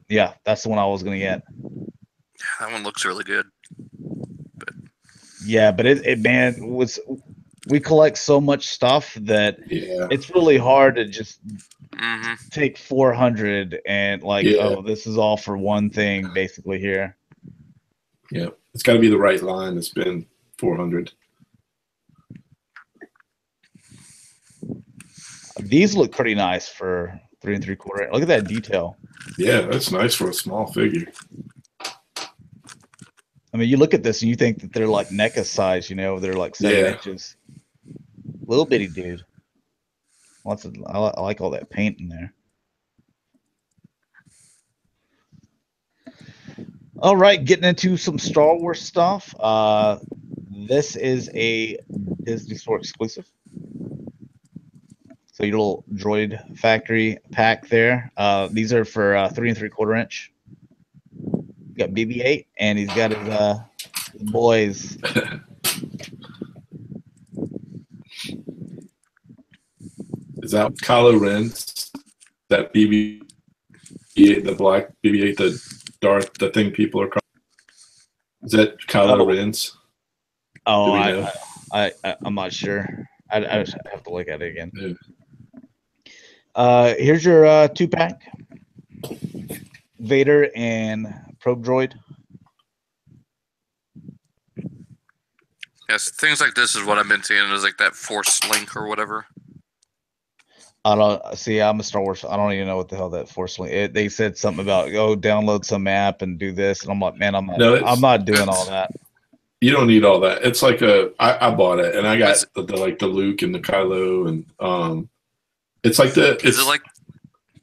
that's the one I was gonna get. That one looks really good. Yeah, but it man was. We collect so much stuff that it's really hard to just take 400 and like, oh, this is all for one thing basically here. Yeah, it's got to be the right line to spend 400. These look pretty nice for 3 3/4. Look at that detail. Yeah, that's nice for a small figure. I mean, you look at this and you think that they're like NECA size, you know, they're like 7 inches. Little bitty dude. I like all that paint in there. All right, getting into some Star Wars stuff. This is a Disney Store exclusive. So your little droid factory pack there. These are for 3 3/4 inch. You got BB-8, and he's got his boys. Is that Kylo Ren's? That BB-8, the black BB-8, the Darth, the thing people are calling? Is that Kylo Ren's? Oh, I'm not sure. I just have to look at it again. Yeah. Here's your 2-pack. Vader and Probe Droid. Yes, things like this is what I've been seeing. Is like that Force Link or whatever. I don't see. I'm a Star Wars. I don't even know what the hell that Force Link. They said something about download some app and do this, and I'm like, man, I'm not doing all that. You don't need all that. It's like I bought it and I got the Luke and the Kylo and it's like is it like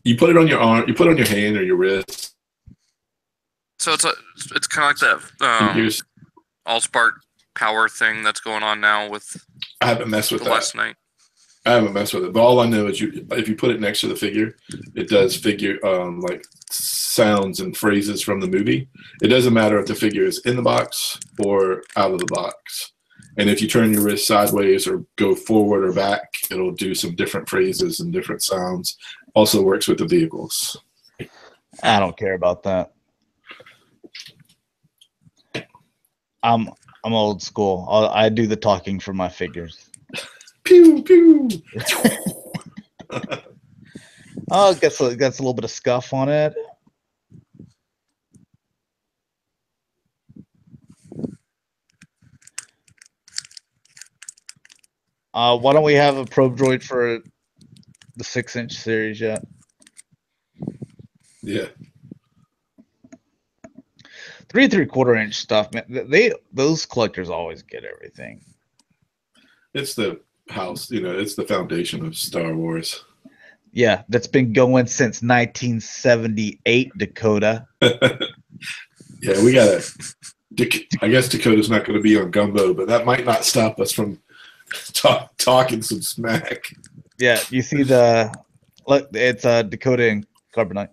you put it on your arm, you put it on your hand or your wrist. So it's kind of like that Allspark power thing that's going on now with. I haven't messed with that last night. I haven't messed with it, but all I know is if you put it next to the figure, it does figure like sounds and phrases from the movie. It doesn't matter if the figure is in the box or out of the box. And if you turn your wrist sideways or go forward or back, it'll do some different phrases and different sounds. Also works with the vehicles. I don't care about that. I'm old school. I do the talking for my figures. Pew pew. Oh, it gets a little bit of scuff on it. Why don't we have a probe droid for the 6-inch series yet? Yeah. 3 3/4-inch stuff, man. Those collectors always get everything. It's the house, it's the foundation of Star Wars. Yeah, that's been going since 1978, Dakota. Yeah, I guess Dakota's not going to be on Gumbo, but that might not stop us from talking some smack. Yeah, you see look, it's Dakota and Carbonite.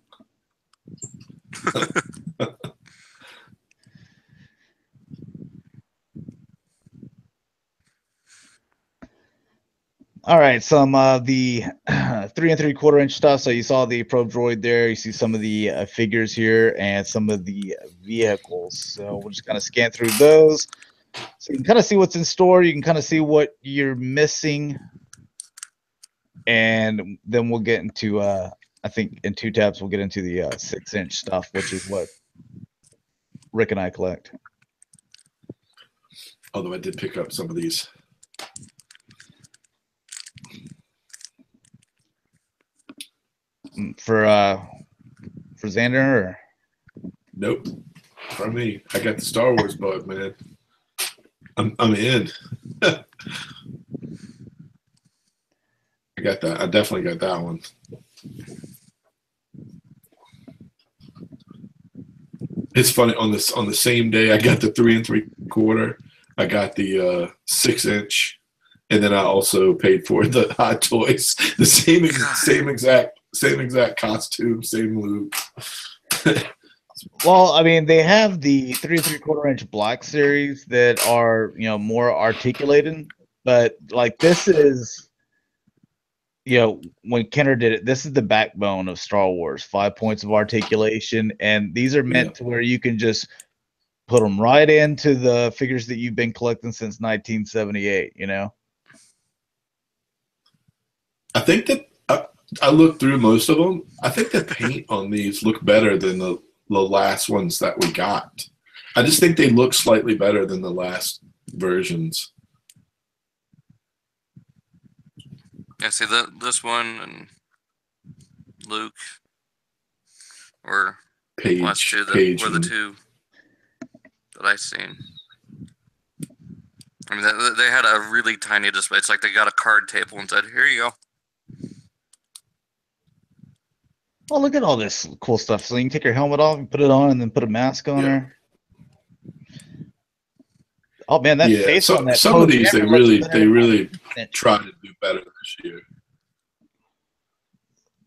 All right, some the 3 3/4-inch stuff. So you saw the probe droid there. You see some of the figures here and some of the vehicles. So we'll just kind of scan through those. So you can kind of see what's in store. You can kind of see what you're missing. And then we'll get into, I think in 2 tabs, we'll get into the 6-inch stuff, which is what Rick and I collect. Although I did pick up some of these. For Xander? Or? Nope. For me. I got the Star Wars bug, man. I'm in. I got that. I definitely got that one. It's funny, on the same day I got the 3 3/4, I got the 6-inch, and then I also paid for the Hot Toys. The same exact costume, same look. Well, I mean, they have the 3 3/4-inch black series that are, more articulated, but like this is, when Kenner did it, this is the backbone of Star Wars. 5 points of articulation, and these are meant to where you can just put them right into the figures that you've been collecting since 1978. I think that I looked through most of them. I think the paint on these look better than the last ones that we got. I just think they look slightly better than the last versions. Yeah, see this one and Luke or last two that were the two that I seen. I mean, they had a really tiny display. It's like they got a card table and said, "Here you go." Oh, look at all this cool stuff. So you can take your helmet off and put it on, and then put a mask on her. Oh man, that face on that. Some of these they really try to do better this year.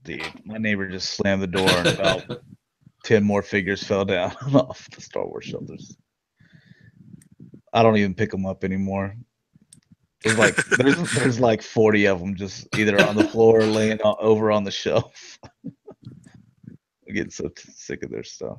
Dude, my neighbor just slammed the door and about 10 more figures fell down off the Star Wars shelters. I don't even pick them up anymore. There's like there's like 40 of them just either on the floor or laying over on the shelf. I'm getting so sick of their stuff.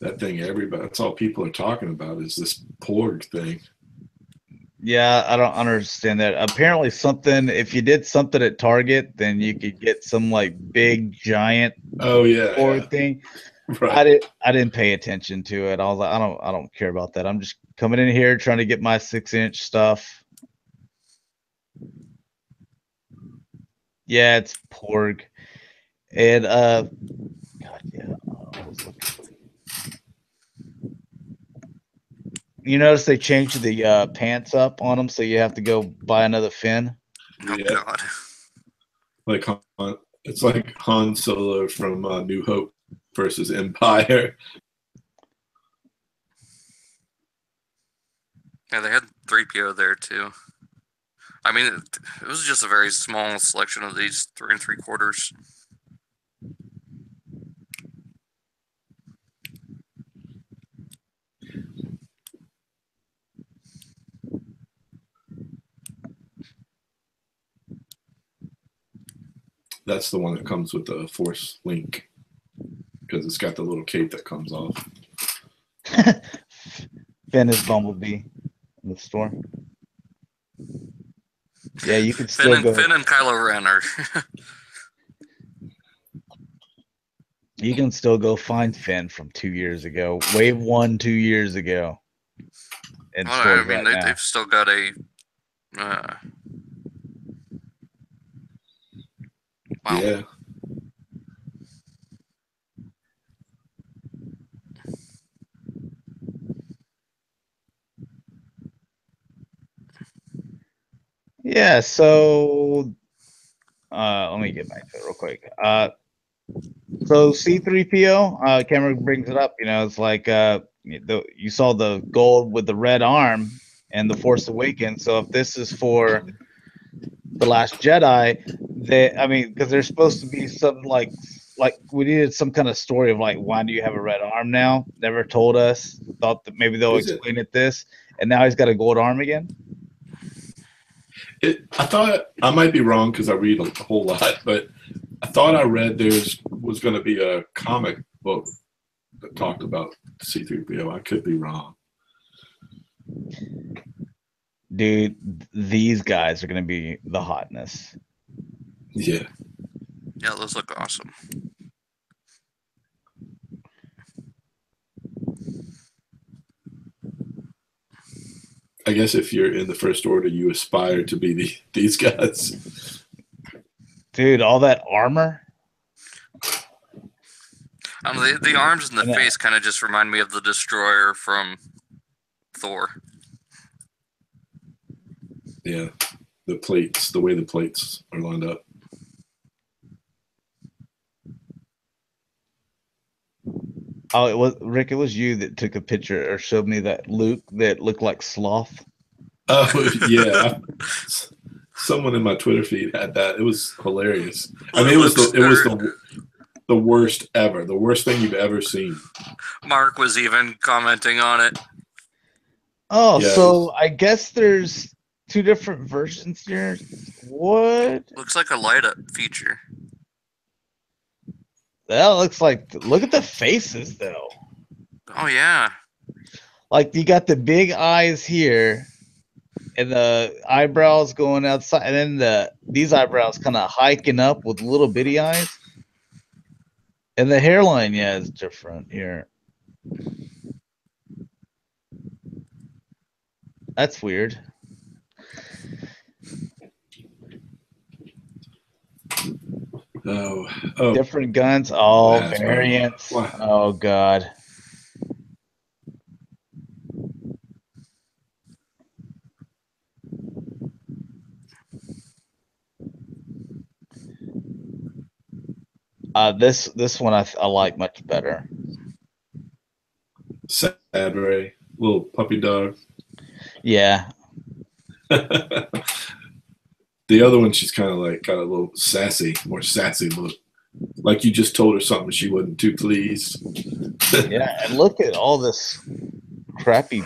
That thing, everybody, that's all people are talking about is this Porg thing. Yeah, I don't understand that. Apparently, if you did something at Target, then you could get some like big giant Oh yeah, Porg thing. right. I didn't pay attention to it. I was like, I don't care about that. I'm just coming in here trying to get my 6-inch stuff. Yeah, it's Porg. And God, yeah. I was looking. You notice they changed the pants up on them, so you have to go buy another fin. Oh Yeah. God. Like it's like Han Solo from New Hope versus Empire. Yeah, they had 3PO there too. I mean, it was just a very small selection of these 3 3/4. That's the one that comes with the Force link because it's got the little cape that comes off. Finn is Bumblebee in the store. Yeah, you can still go. Finn and Kylo Ren are. You can still go find Finn from 2 years ago. Wave 1 2 years ago. In Well, I stores mean, right now. they've still got a. Wow. Yeah. Yeah, so let me get back to it real quick. So C3PO, Cameron brings it up, it's like you saw the gold with the red arm and the Force Awakens. So if this is for The Last Jedi, because there's supposed to be some like we needed some kind of story of like, why do you have a red arm now? Never told us. Thought that maybe they'll explain it this, and now he's got a gold arm again. I thought, I might be wrong because I read a whole lot, but I thought I read was going to be a comic book that talked about C3PO. I could be wrong. Dude, these guys are going to be the hotness. Yeah. Yeah, those look awesome. I guess if you're in the First Order, you aspire to be these guys. Dude, all that armor. The arms and the face kind of just remind me of the Destroyer from Thor. Yeah, the plates, the way the plates are lined up. Oh, it was Rick. It was you that took a picture or showed me that Luke that looked like Sloth. Oh yeah, someone in my Twitter feed had that. It was hilarious. I mean, it was the worst ever. The worst thing you've ever seen. Mark was even commenting on it. Oh, yeah, so I guess there's 2 different versions here. What? Looks like a light up feature. That looks like. Look at the faces, though. Oh yeah. Like you got the big eyes here, and the eyebrows going outside, and then these eyebrows kind of hiking up with little bitty eyes, and the hairline, yeah, is different here. That's weird. Oh. Different guns. Oh, variants. Wow. Oh, God. This one I like much better. Sad Ray, little puppy dog. Yeah. The other one, she's kind of like got a little more sassy look. Like you just told her something she wasn't too pleased. Yeah, and look at all this crappy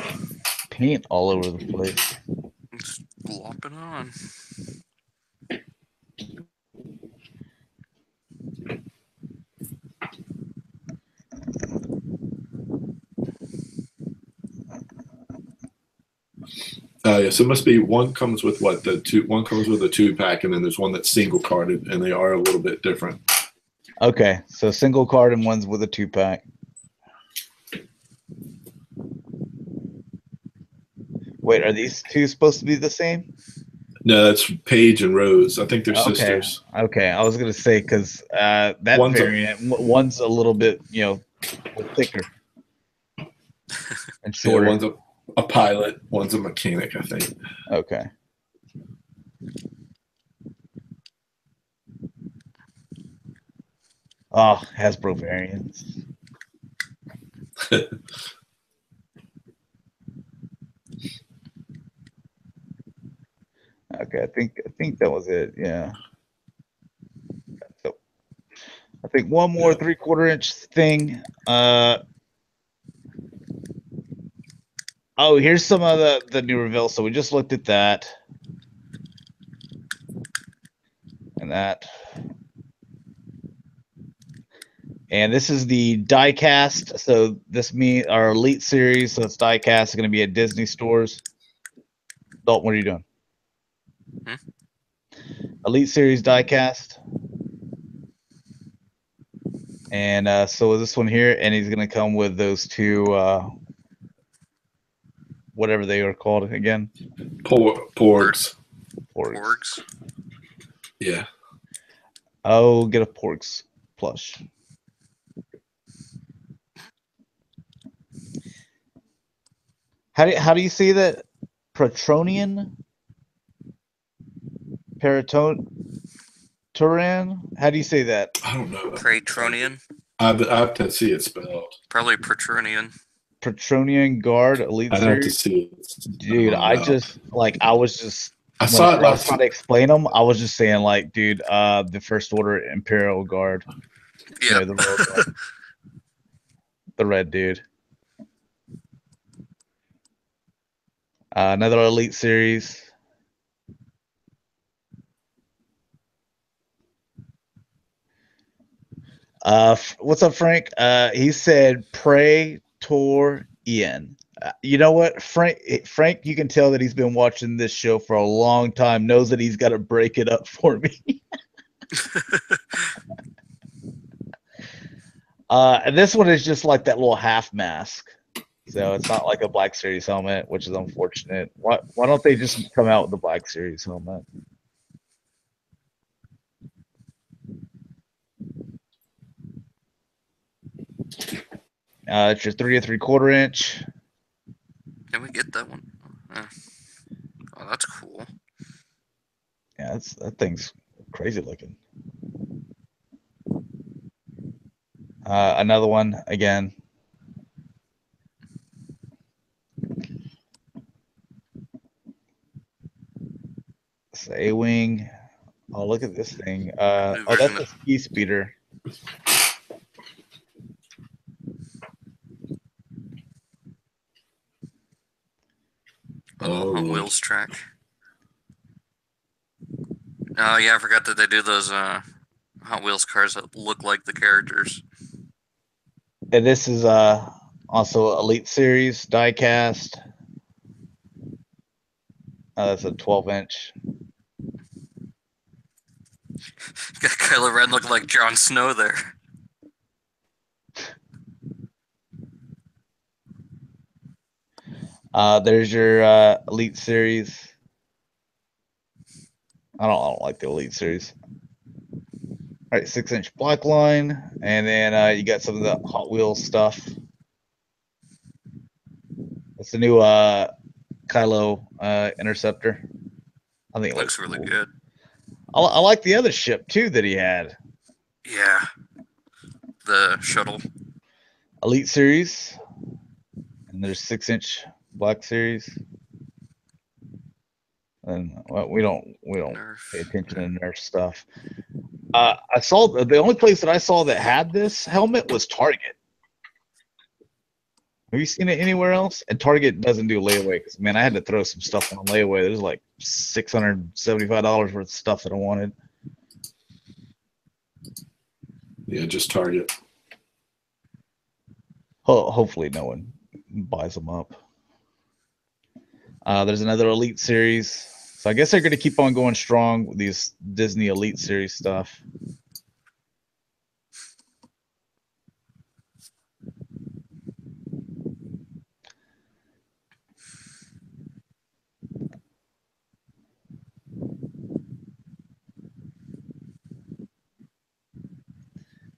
paint all over the place. Just glopping on. Yeah, so it must be one comes with what the two. One comes with a 2-pack, and then there's one that's single carded, and they are a little bit different. Okay, so single card and one's with a 2-pack. Wait, are these two supposed to be the same? No, that's Paige and Rose. I think they're sisters. Okay, I was gonna say because that one's a little bit thicker and shorter. Yeah, one's a pilot, one's a mechanic, I think. Okay. Oh, Hasbro variants. Okay, I think that was it. Yeah. So I think one more 3/4 inch thing. Oh, here's some of the new reveal. So we just looked at that and that. And this is the diecast. So this means our Elite series. So it's diecast. It's going to be at Disney stores. Dalton, what are you doing? Elite series diecast. And so this one here, and he's going to come with those two, whatever they are called again. Porgs. Porgs. Yeah. Oh, get a Porgs plush. How do you see that? Patronian? Turan? How do you say that? I don't know. Patronian. I have to see it spelled. Probably Patronian. Patronian Guard Elite I'd Series. have to see it. Dude, I saw it I was trying to explain them. I was just saying, like, dude, the First Order Imperial Guard. Yeah. The Royal Guard. The red dude. Another Elite Series. What's up, Frank? He said Praetorian. You know what, Frank? You can tell that he's been watching this show for a long time. Knows that he's got to break it up for me. And this one is just like that little half mask. So it's not like a Black Series helmet, which is unfortunate. Why don't they just come out with the Black Series helmet? It's your 3 3/4 inch. Can we get that one? Oh, that's cool. Yeah, that thing's crazy looking. Another one again. It's the A-wing. Oh, look at this thing. Oh, that's a ski speeder. Hot Wheels track. Oh yeah, I forgot that they do those Hot Wheels cars that look like the characters. And this is also Elite Series diecast. That's a 12-inch. Got Kylo Ren looking like Jon Snow there. There's your Elite Series. I don't like the Elite Series. All right, 6-inch black line, and then you got some of the Hot Wheels stuff. It's the new Kylo Interceptor. I think it looks really good. I like the other ship too that he had. Yeah, the shuttle. Elite Series, and there's 6-inch Black Series. And we don't Nerf. Pay attention to Nerf stuff. I saw the only place that I saw that had this helmet was Target. Have you seen it anywhere else? And Target doesn't do layaway because, man, I had to throw some stuff on layaway. There's like $675 worth of stuff that I wanted. Yeah, just Target. Hopefully no one buys them up. There's another Elite series. So I guess they're going to keep on going strong with these Disney Elite series stuff.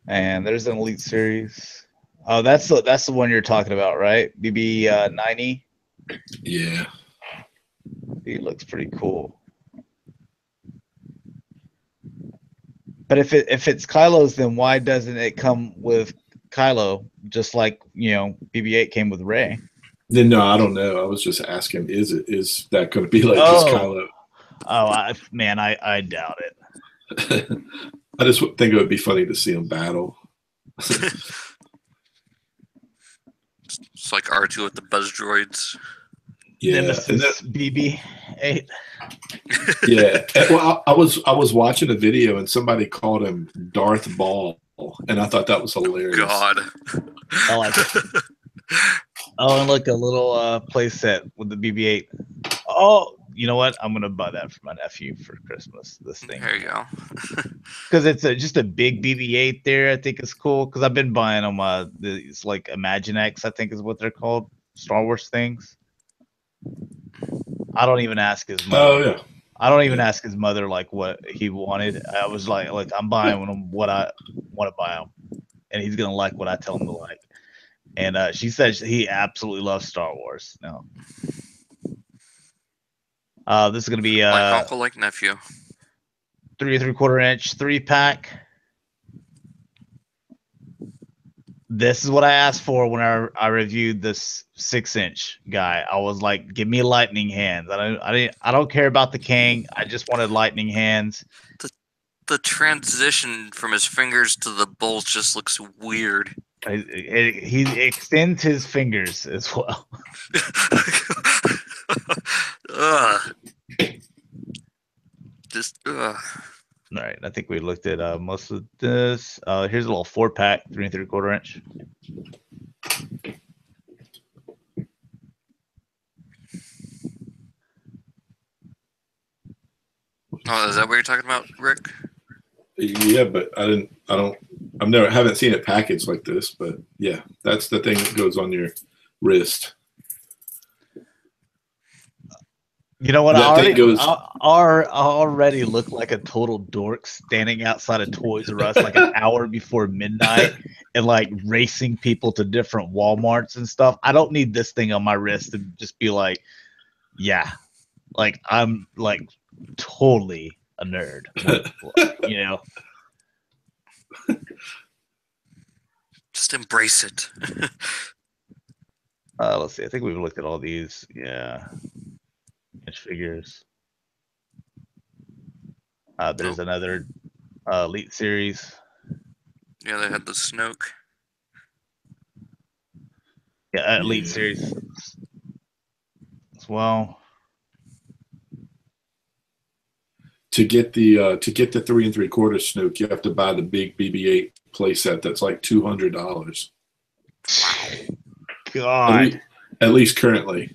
And there's an Elite series. Oh, that's the one you're talking about, right? BB 90. Yeah. He looks pretty cool. But if it's Kylo's, then why doesn't it come with Kylo? Just like BB-8 came with Rey. Then no, I don't know. I was just asking, is that going to be like just Kylo? Oh, I doubt it. I just think it would be funny to see them battle. It's like R2 with the buzz droids. Yeah, Nemesis BB-8. Yeah, well, I was watching a video and somebody called him Darth Ball, and I thought that was hilarious. God, I like it. Oh, and look, a little play set with the BB-8. Oh, you know what? I'm gonna buy that for my nephew for Christmas. This thing. There you go. Because it's just a big BB-8 there. I think it's cool because I've been buying them. It's like Imaginex, I think is what they're called. Star Wars things. I don't even ask his mother. Oh yeah. I don't even ask his mother like what he wanted. I was like I'm buying him what I want to buy him, and he's gonna like what I tell him to like. And she says he absolutely loves Star Wars. No. This is gonna be like uncle, like nephew. 3 3/4 inch 3-pack. This is what I asked for when I reviewed this 6-inch guy. I was like, give me lightning hands. I don't care about the Kang. I just wanted lightning hands. The transition from his fingers to the bolts just looks weird. He extends his fingers as well. Just All right, I think we looked at most of this. Here's a little 4-pack, 3 3/4 inch. Oh, is that what you're talking about, Rick? Yeah, but I haven't seen it packaged like this, but yeah, that's the thing that goes on your wrist. You know what? I already look like a total dork standing outside of Toys R Us like an hour before midnight and like racing people to different Walmarts and stuff. I don't need this thing on my wrist to just be like, yeah, like I'm like totally a nerd, you know. Just embrace it. Let's see. I think we've looked at all these. Yeah. Inch figures. There's another Elite series. Yeah, they had the Snoke. Yeah, Elite series as well. To get the 3 3/4 Snoke, you have to buy the big BB-8 playset. That's like $200. God. At least currently.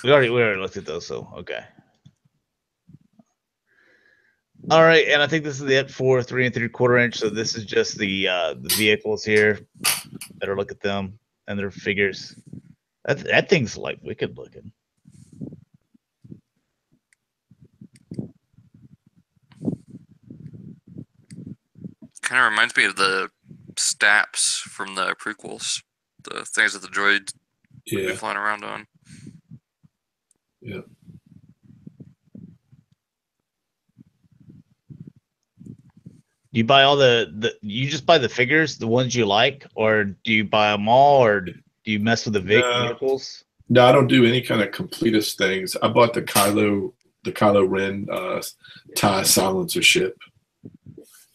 We already looked at those, so okay. All right, and I think this is the Ep4 3 3/4 inch. So this is just the vehicles here. Better look at them and their figures. That thing's like wicked looking. Kind of reminds me of the Staps from the prequels, the things that the droids would be flying around on. Yeah. You buy all you just buy the figures, the ones you like, or do you buy them all, or do you mess with the vehicles? No, I don't do any kind of completist things. I bought the Kylo Ren TIE silencer ship.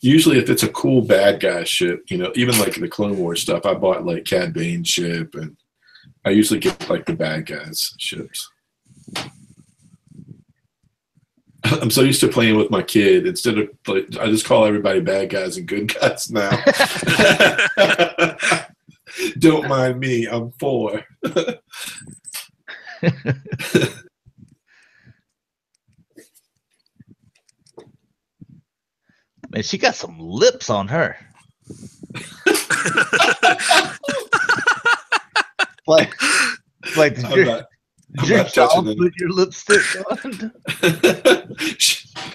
Usually, if it's a cool bad guy ship, even like the Clone Wars stuff, I bought like Cad Bane's ship, and I usually get like the bad guys ships. I'm so used to playing with my kid. Instead of like, I just call everybody bad guys and good guys now. Don't mind me. I'm 4. Man, she got some lips on her. like did your child put your lipstick on?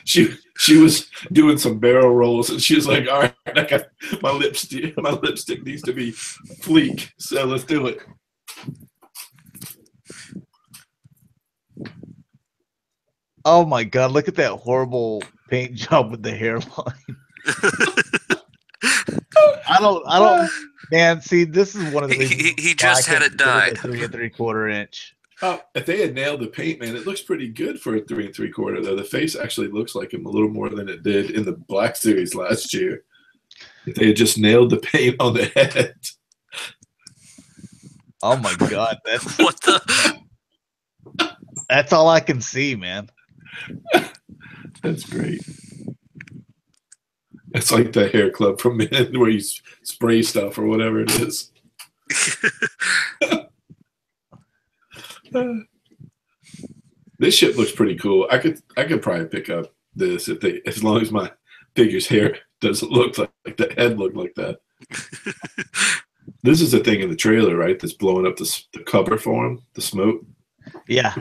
she was doing some barrel rolls, and she was like, "All right, I got my lipstick. My lipstick needs to be fleek, so let's do it." Oh my God! Look at that horrible paint job with the hairline. I don't. Man, see, this is one of the reasons he just had it dyed. 3 3/4 inch. Oh, if they had nailed the paint, man, it looks pretty good for a 3 3/4. Though the face actually looks like him a little more than it did in the Black Series last year. If they had just nailed the paint on the head. Oh my God! That's what the. That's all I can see, man. That's great. It's like the hair club from Men where you spray stuff or whatever it is. This ship looks pretty cool. I could probably pick up this as long as my figure's hair doesn't look like the head looked like that. This is the thing in the trailer, right? That's blowing up the cover for him, the smoke. Yeah.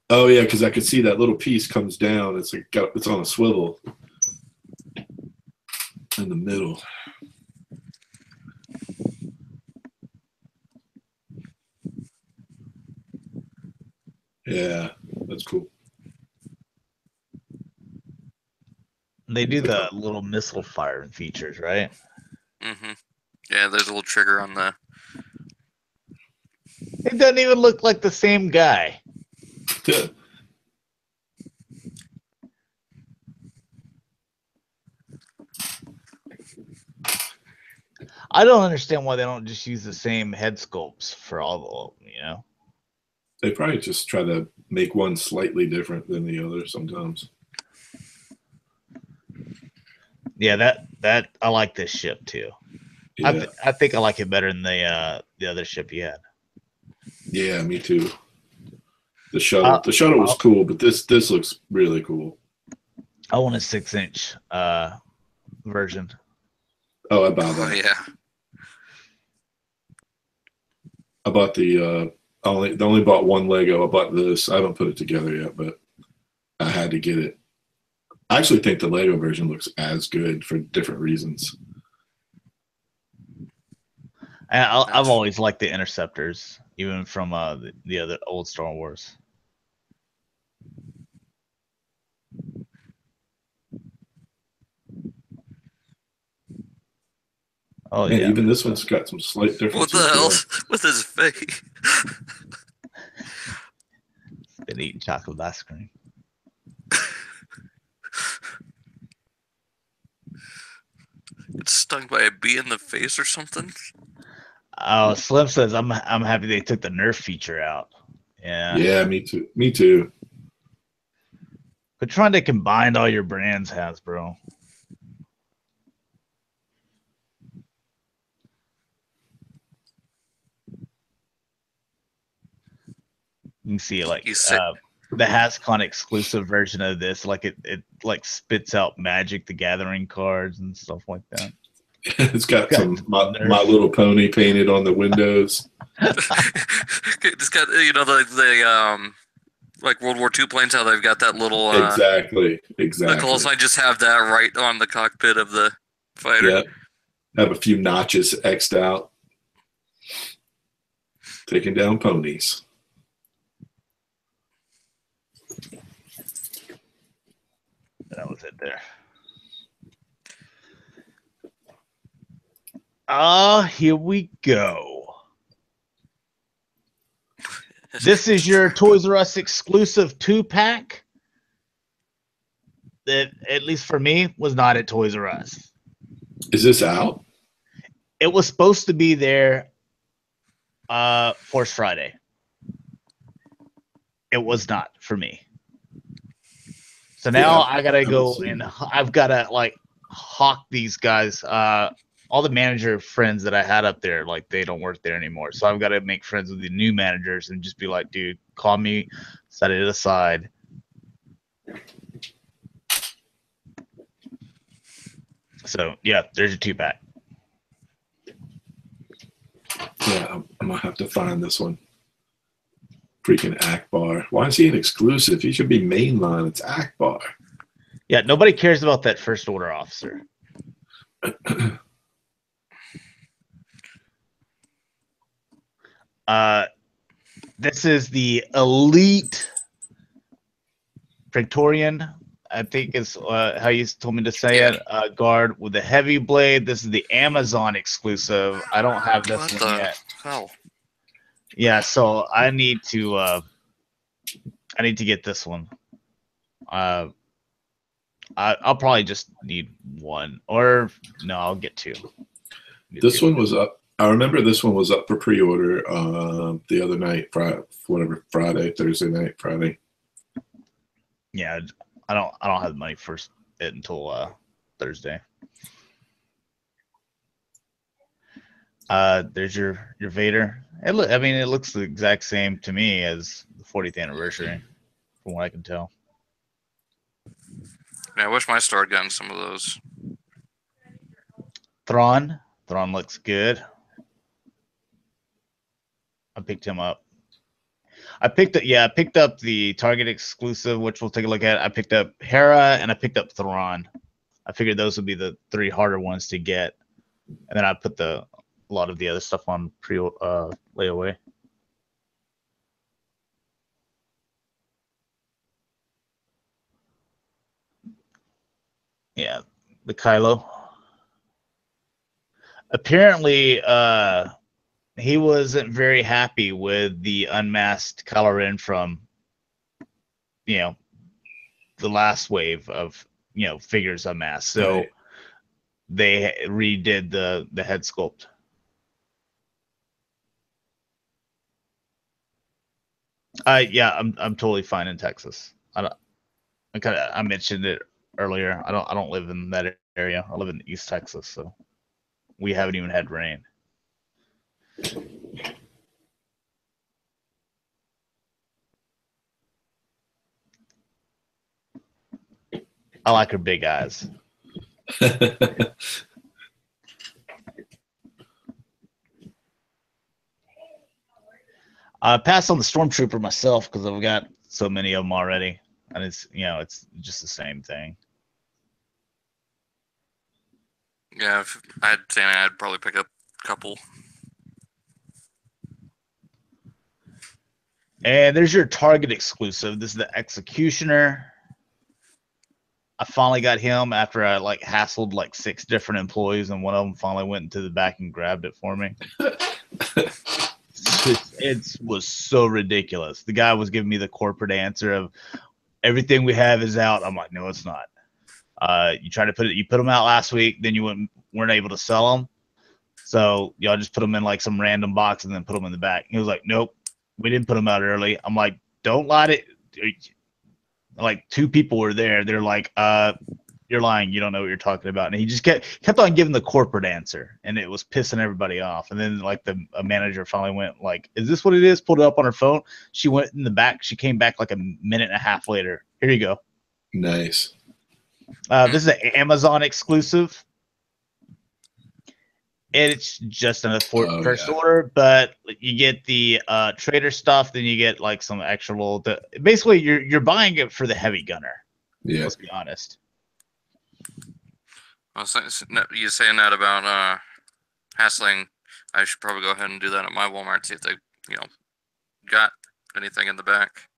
Oh yeah, because I could see that little piece comes down. It's like it's on a swivel in the middle. Yeah, that's cool. They do the little missile firing features, right? Mm-hmm. Yeah, there's a little trigger on the. It doesn't even look like the same guy. Yeah. I don't understand why they don't just use the same head sculpts for all of them, you know? They probably just try to make one slightly different than the other sometimes. Yeah, that I like this ship too. Yeah. I think I like it better than the other ship you had. Yeah, me too. The shuttle was cool, but this looks really cool. I want a 6-inch version. Oh, I bought that. Oh, yeah. I bought the I only bought one Lego. I bought this. I haven't put it together yet, but I had to get it. I actually think the Lego version looks as good for different reasons. I've always liked the Interceptors, even from the other old Star Wars. Oh man, yeah, even this one's got some slight differences. What the hell with his face? Been eating chocolate ice cream. It's stung by a bee in the face or something. Oh, Slim says I'm happy they took the Nerf feature out. Yeah. Yeah, me too. Me too. But trying to combine all your brands, Hasbro. You can see like the Hascon exclusive version of this, like it like spits out Magic the Gathering cards and stuff like that. It's got some My Little Pony painted on the windows. It's got the like World War II planes, how they've got that little exactly. The call sign, just have that right on the cockpit of the fighter. Yeah. Have a few notches X'd out. Taking down ponies. That was it there. Here we go. This is your Toys R Us exclusive 2-pack that, at least for me, was not at Toys R Us. Is this out? It was supposed to be there Force Friday. it was not for me. So now I gotta go and I've gotta like hawk these guys. All the manager friends that I had up there, like they don't work there anymore. So I've got to make friends with the new managers and just be like, dude, call me, set it aside. So yeah, there's your 2-pack. Yeah, I'm gonna have to find this one. Freaking Akbar. Why is he an exclusive? He should be mainline. It's Akbar. Yeah, nobody cares about that first order officer. This is the elite Praetorian, I think is how you told me to say it. Guard with the heavy blade. This is the Amazon exclusive. I don't have this one yet. Hell? Yeah, so I need to get this one. I'll probably just need one, or no, I'll get two. This one was up. I remember this one was up for pre-order the other night, Friday, Thursday night, Friday. Yeah, I don't have the money for it until Thursday. There's your Vader. It looks the exact same to me as the 40th anniversary, from what I can tell. Yeah, I wish my store had gotten some of those. Thrawn looks good. I picked him up. I picked up the Target exclusive, which we'll take a look at. I picked up Hera and I picked up Thrawn. I figured those would be the 3 harder ones to get, and then I put a lot of the other stuff on layaway. Yeah, the Kylo. Apparently, he wasn't very happy with the unmasked Kylo Ren from, the last wave of, figures unmasked. So they redid the head sculpt. Yeah, I'm totally fine in Texas. I mentioned it earlier. I don't live in that area. I live in East Texas, so we haven't even had rain. I like her big eyes. I passed on the Stormtrooper myself because I've got so many of them already, and it's just the same thing. Yeah, if I'd say I'd probably pick up a couple. And there's your Target exclusive. This is the Executioner. I finally got him after I hassled 6 different employees, and one of them finally went into the back and grabbed it for me. It was so ridiculous. The guy was giving me the corporate answer of everything we have is out. I'm like, no, it's not. You put them out last week, then you weren't able to sell them, so y'all just put them in some random box and then put them in the back. He was like, nope, we didn't put them out early. I'm like, don't lie to. 2 people were there. They're like, you're lying. You don't know what you're talking about. And he just kept on giving the corporate answer, and it was pissing everybody off. And then a manager finally went is this what it is? Pulled it up on her phone. She went in the back. She came back a minute and a half later. Here you go. Nice. This is an Amazon exclusive. It's just another first order, but you get the trader stuff. Then you get some actual. Basically, you're buying it for the heavy gunner. Yeah. Let's be honest. You saying that about hassling? I should probably go ahead and do that at my Walmart. See if they, got anything in the back.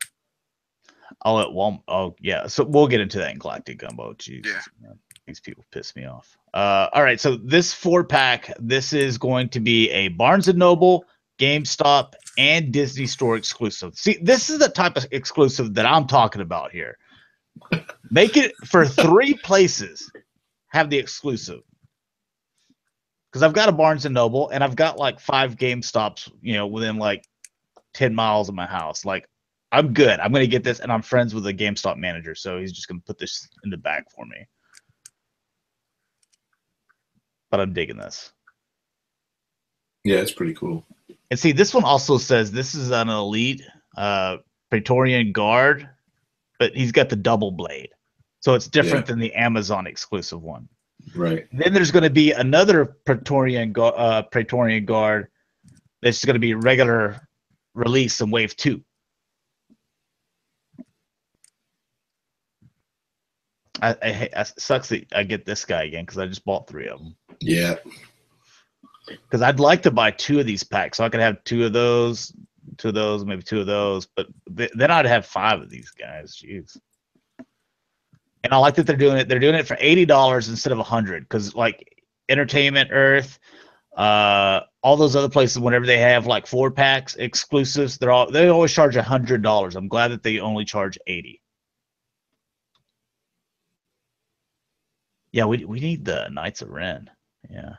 I'll at Walmart. Oh yeah. So we'll get into that in Galactic Gumbo. Jeez. Yeah. Man, these people piss me off. All right. So this 4-pack, this is going to be a Barnes & Noble, GameStop, and Disney Store exclusive. See, this is the type of exclusive that I'm talking about here. Make it for 3 places. Have the exclusive. Because I've got a Barnes & Noble, and I've got 5 GameStops, within 10 miles of my house. I'm good. I'm gonna get this, and I'm friends with the GameStop manager, so he's just gonna put this in the bag for me. But I'm digging this. Yeah, it's pretty cool. And see, this one also says this is an elite Praetorian Guard, but he's got the double blade, so it's different than the Amazon exclusive one. Right. Then there's going to be another Praetorian Guard that's going to be regular release in Wave 2. It sucks that I get this guy again because I just bought 3 of them. Yeah. Because I'd like to buy 2 of these packs, so I could have 2 of those, maybe 2 of those, but then I'd have 5 of these guys. Jeez. And I like that they're doing it. They're doing it for $80 instead of $100, because like Entertainment Earth, all those other places, whenever they have like 4-packs exclusives, they always charge $100. I'm glad that they only charge $80. Yeah, we need the Knights of Ren. Yeah.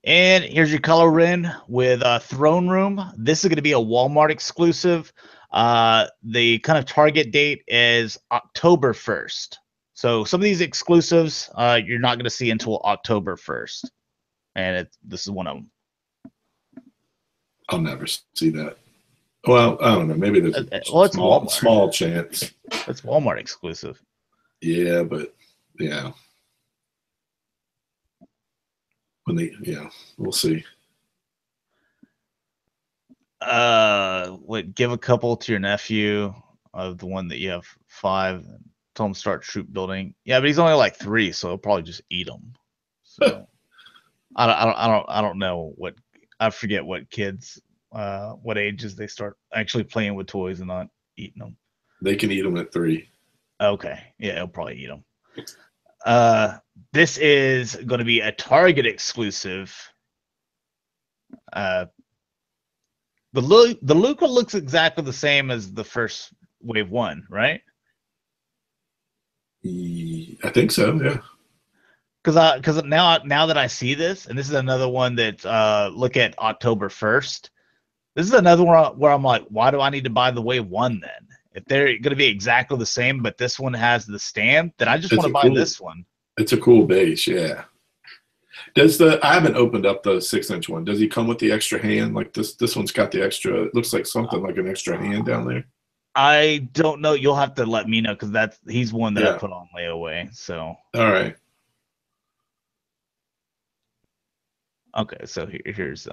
And here's your color Ren with Throne Room. This is going to be a Walmart exclusive. The kind of target date is October 1st. So some of these exclusives you're not going to see until October 1st. And this is one of them. I'll never see that. Well, I don't know. Maybe there's a small chance. It's Walmart exclusive. Yeah, but yeah. We'll see. Give a couple to your nephew of the one that you have 5. Tell him to start troop building. Yeah, but he's only like 3, so he'll probably just eat them. So I don't know what, I forget what kids, what ages they start actually playing with toys and not eating them. They can eat them at 3. Okay, yeah, he'll probably eat them. This is going to be a Target exclusive. The Luca looks exactly the same as the first Wave 1, right? I think so, yeah. Because now that I see this, and this is another one that look at October 1st. This is another one where I'm like, why do I need to buy the Wave 1 then? If they're going to be exactly the same, but this one has the stand, then I just want to buy this one. It's a cool base, yeah. I haven't opened up the 6-inch one. Does he come with the extra hand? Like this one's got the extra, it looks like something like an extra hand down there. I don't know. You'll have to let me know, because he's one that I put on layaway. So all right. Okay, so here's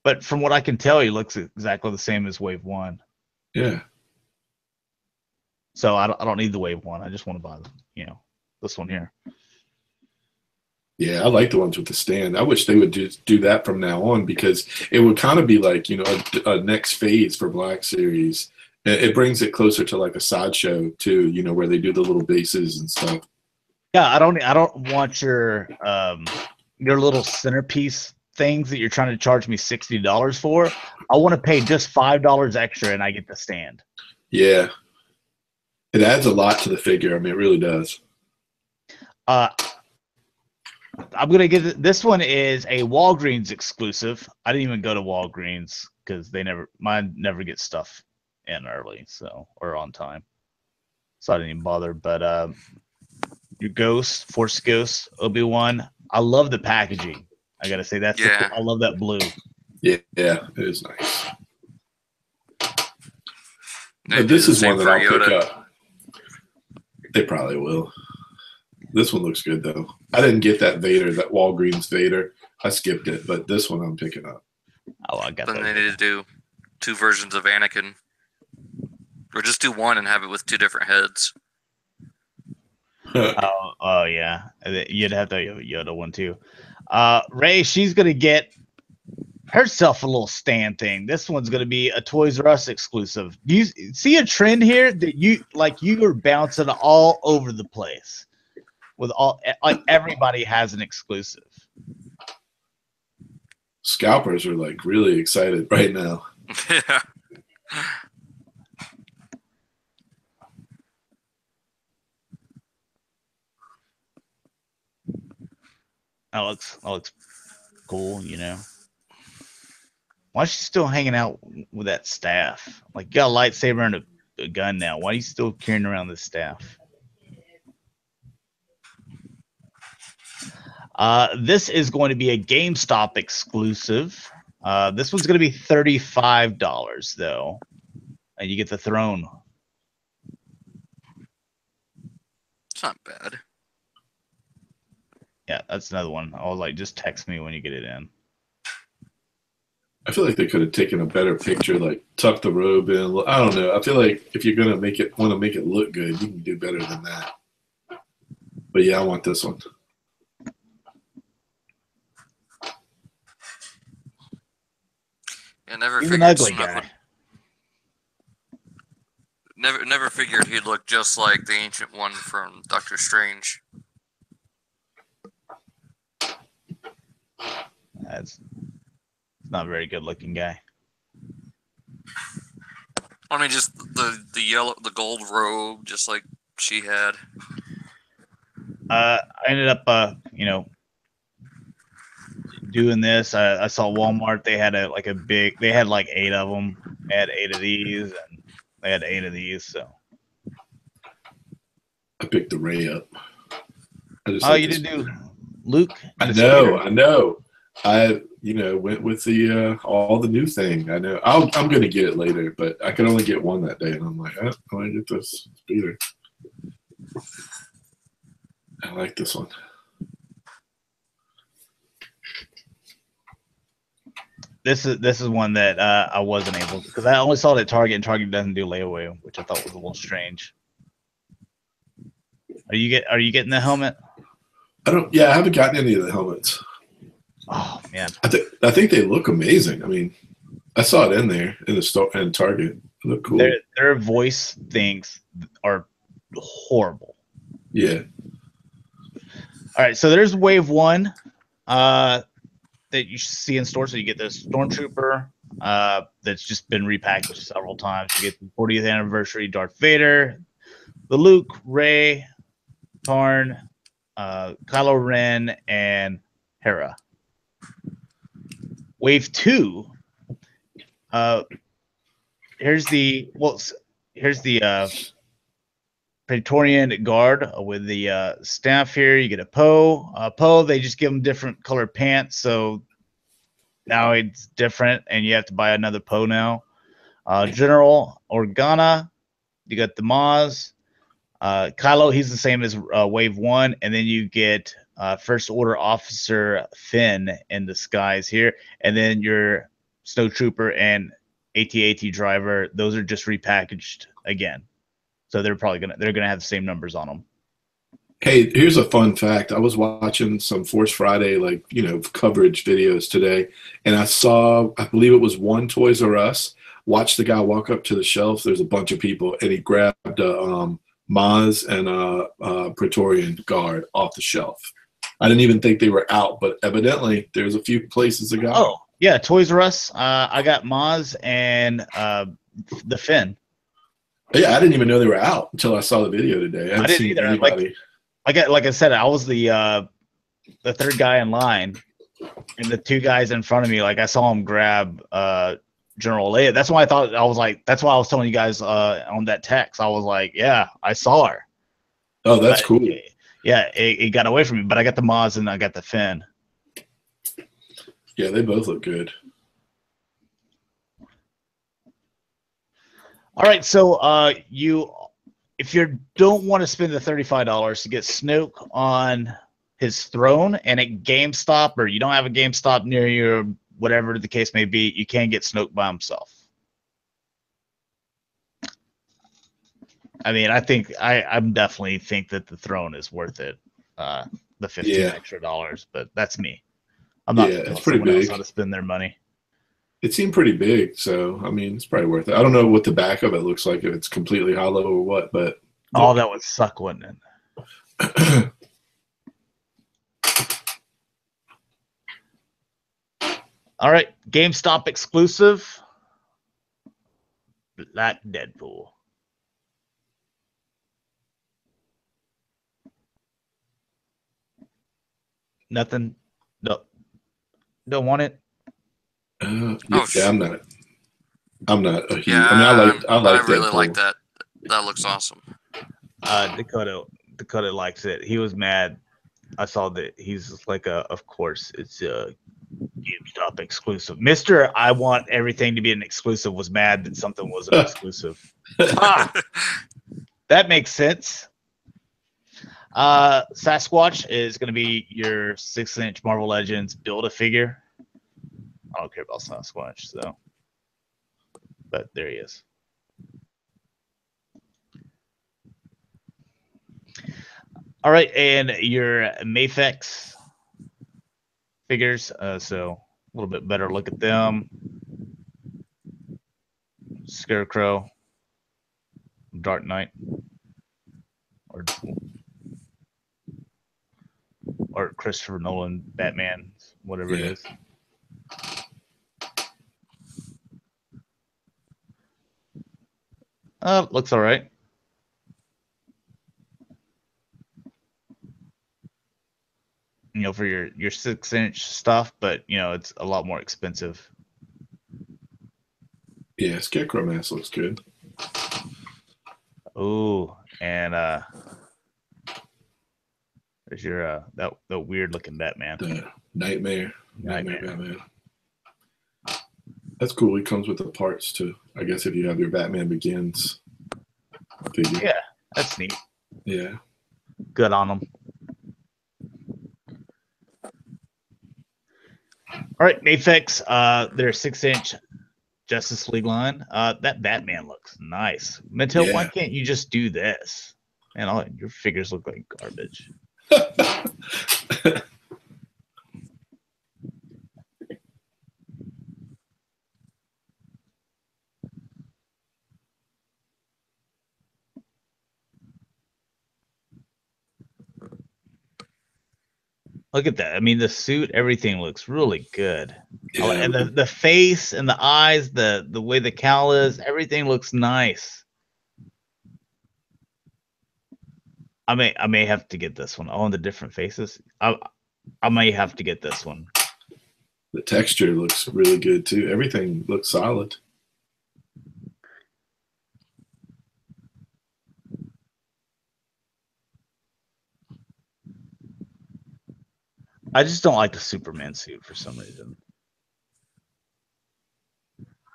but from what I can tell, he looks exactly the same as Wave 1. Yeah. So I don't need the Wave 1. I just want to buy this one here. Yeah, I like the ones with the stand. I wish they would just do that from now on, because it would kind of be like, a next phase for Black Series. It brings it closer to like a sideshow too, where they do the little bases and stuff. Yeah, I don't want your little centerpiece things that you're trying to charge me $60 for. I want to pay just $5 extra and I get the stand. Yeah. It adds a lot to the figure. I mean, it really does. I'm gonna get this one is a Walgreens exclusive. I didn't even go to Walgreens because mine never gets stuff in early, or on time, so I didn't even bother. But your Force Ghost, Obi-Wan. I love the packaging. I gotta say I love that blue. Yeah, it is nice. But this is one that I'll pick up. They probably will. This one looks good though. I didn't get that Walgreens Vader. I skipped it, but this one I'm picking up. Oh, I got that. Then they need to do 2 versions of Anakin, or just do one and have it with 2 different heads. Oh yeah, you'd have to have a Yoda one too. Ray, she's gonna get herself a little stand thing. This one's gonna be a Toys R Us exclusive. Do you see a trend here that you are bouncing all over the place with everybody has an exclusive. Scalpers are like really excited right now. Yeah. That looks cool, you know. Why is she still hanging out with that staff? Like, you got a lightsaber and a gun now. Why are you still carrying around this staff? This is going to be a GameStop exclusive. This one's going to be $35, though. And you get the throne. It's not bad. Yeah, that's another one. I was like, just text me when you get it in. I feel like they could have taken a better picture, like tuck the robe in. I don't know. I feel like if you're gonna want to make it look good, you can do better than that. But yeah, I want this one. Yeah, never He's figured an ugly Snoke guy. would- Never figured he'd look just like the Ancient One from Doctor Strange. That's not a very good looking guy. I mean, just the gold robe, just like she had. I ended up, doing this. I saw Walmart. They had they had like 8 of them. They had 8 of these, and they had 8 of these. So. I picked the Ray up. You didn't do Luke? I know. I went with the all the new thing. I know. I'm gonna get it later, but I could only get one that day, and I'm like, I want to get this speeder. I like this one. This is one that I wasn't able to, because I only saw it at Target, and Target doesn't do layaway, which I thought was a little strange. Are you getting the helmet? I haven't gotten any of the helmets. Oh man, I think they look amazing. I mean, I saw it in there in the store and Target. They look cool. Their voice things are horrible. Yeah. All right, so there's Wave 1 that you see in stores. So you get the Stormtrooper that's just been repackaged several times. You get the 40th anniversary Darth Vader, the Luke, Rey, Tarn, Kylo Ren, and Hera. Wave 2. Here's the Praetorian Guard with the staff here. You get a Poe. Poe, they just give them different colored pants, so now it's different, and you have to buy another Poe now. General Organa, you got the Maz. Kylo, he's the same as Wave 1, and then you get First Order Officer Finn in disguise here, and then your Snowtrooper and AT-AT driver. Those are just repackaged again, so they're gonna have the same numbers on them. Hey, here's a fun fact. I was watching some Force Friday, coverage videos today, and I believe it was one Toys R Us. Watched the guy walk up to the shelf. There's a bunch of people, and he grabbed a Maz and a Praetorian Guard off the shelf. I didn't even think they were out, but evidently there's a few places to go. Oh, yeah, Toys R Us. I got Maz and the Finn. Yeah, I didn't even know they were out until I saw the video today. I didn't either. Anybody. Like I said, I was the third guy in line, and the 2 guys in front of me, like I saw him grab General Leia. That's why that's why I was telling you guys on that text. I was like, yeah, I saw her. Oh, that's cool. Yeah, it got away from me, but I got the Maz and I got the Finn. Yeah, they both look good. All right, so if you don't want to spend the $35 to get Snoke on his throne, and at GameStop, or you don't have a GameStop near you, or whatever the case may be, you can get Snoke by himself. I mean, I'm definitely think that the throne is worth it, the $15 extra, but that's me. I'm not it's pretty big. how to spend their money. It seemed pretty big, so I mean, it's probably worth it. I don't know what the back of it looks like, if it's completely hollow or what, but that would suck, wouldn't it? All right, GameStop exclusive, Black Deadpool. Nothing Don't want it. Yeah, I'm not a huge. Yeah, I mean, I like really Deadpool. like that. That looks awesome. Dakota likes it. He was mad. I saw that he's just like, of course, it's a GameStop exclusive. Mister, I want everything to be an exclusive. Was mad that something wasn't exclusive. That makes sense. Sasquatch is going to be your 6-inch Marvel Legends Build-A-Figure. I don't care about Sasquatch, so. But there he is. All right, and your Mafex figures. So a little bit better look at them. Scarecrow, Dark Knight, or Christopher Nolan Batman, whatever it is. Looks all right. You know, for your 6-inch stuff, but you know, it's a lot more expensive. Yeah, Scarecrow mask looks good. Oh, and there's your that weird looking Batman. The Nightmare Batman. That's cool. He comes with the parts too. I guess if you have your Batman Begins figure. Yeah, that's neat. Yeah. Good on them. All right, Mafex, their 6-inch Justice League line. That Batman looks nice. Mattel, why can't you just do this? Man, your figures look like garbage. Look at that. I mean, the suit, everything looks really good. Yeah. And the face and the eyes, the way the cowl is, everything looks nice. I may have to get this one. Oh, and the different faces. I may have to get this one. The texture looks really good too. Everything looks solid. I just don't like the Superman suit for some reason.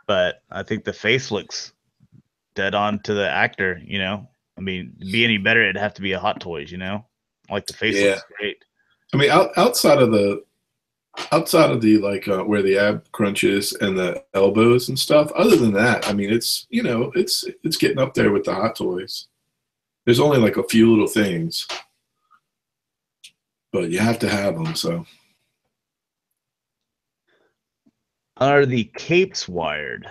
But I think the face looks dead on to the actor, you know. I mean, to be any better, it'd have to be a Hot Toys, you know. Like the face looks great. I mean, outside of the like where the ab crunch is and the elbows and stuff. Other than that, I mean, it's it's getting up there with the Hot Toys. There's only like a few little things, but you have to have them. So, are the capes wired?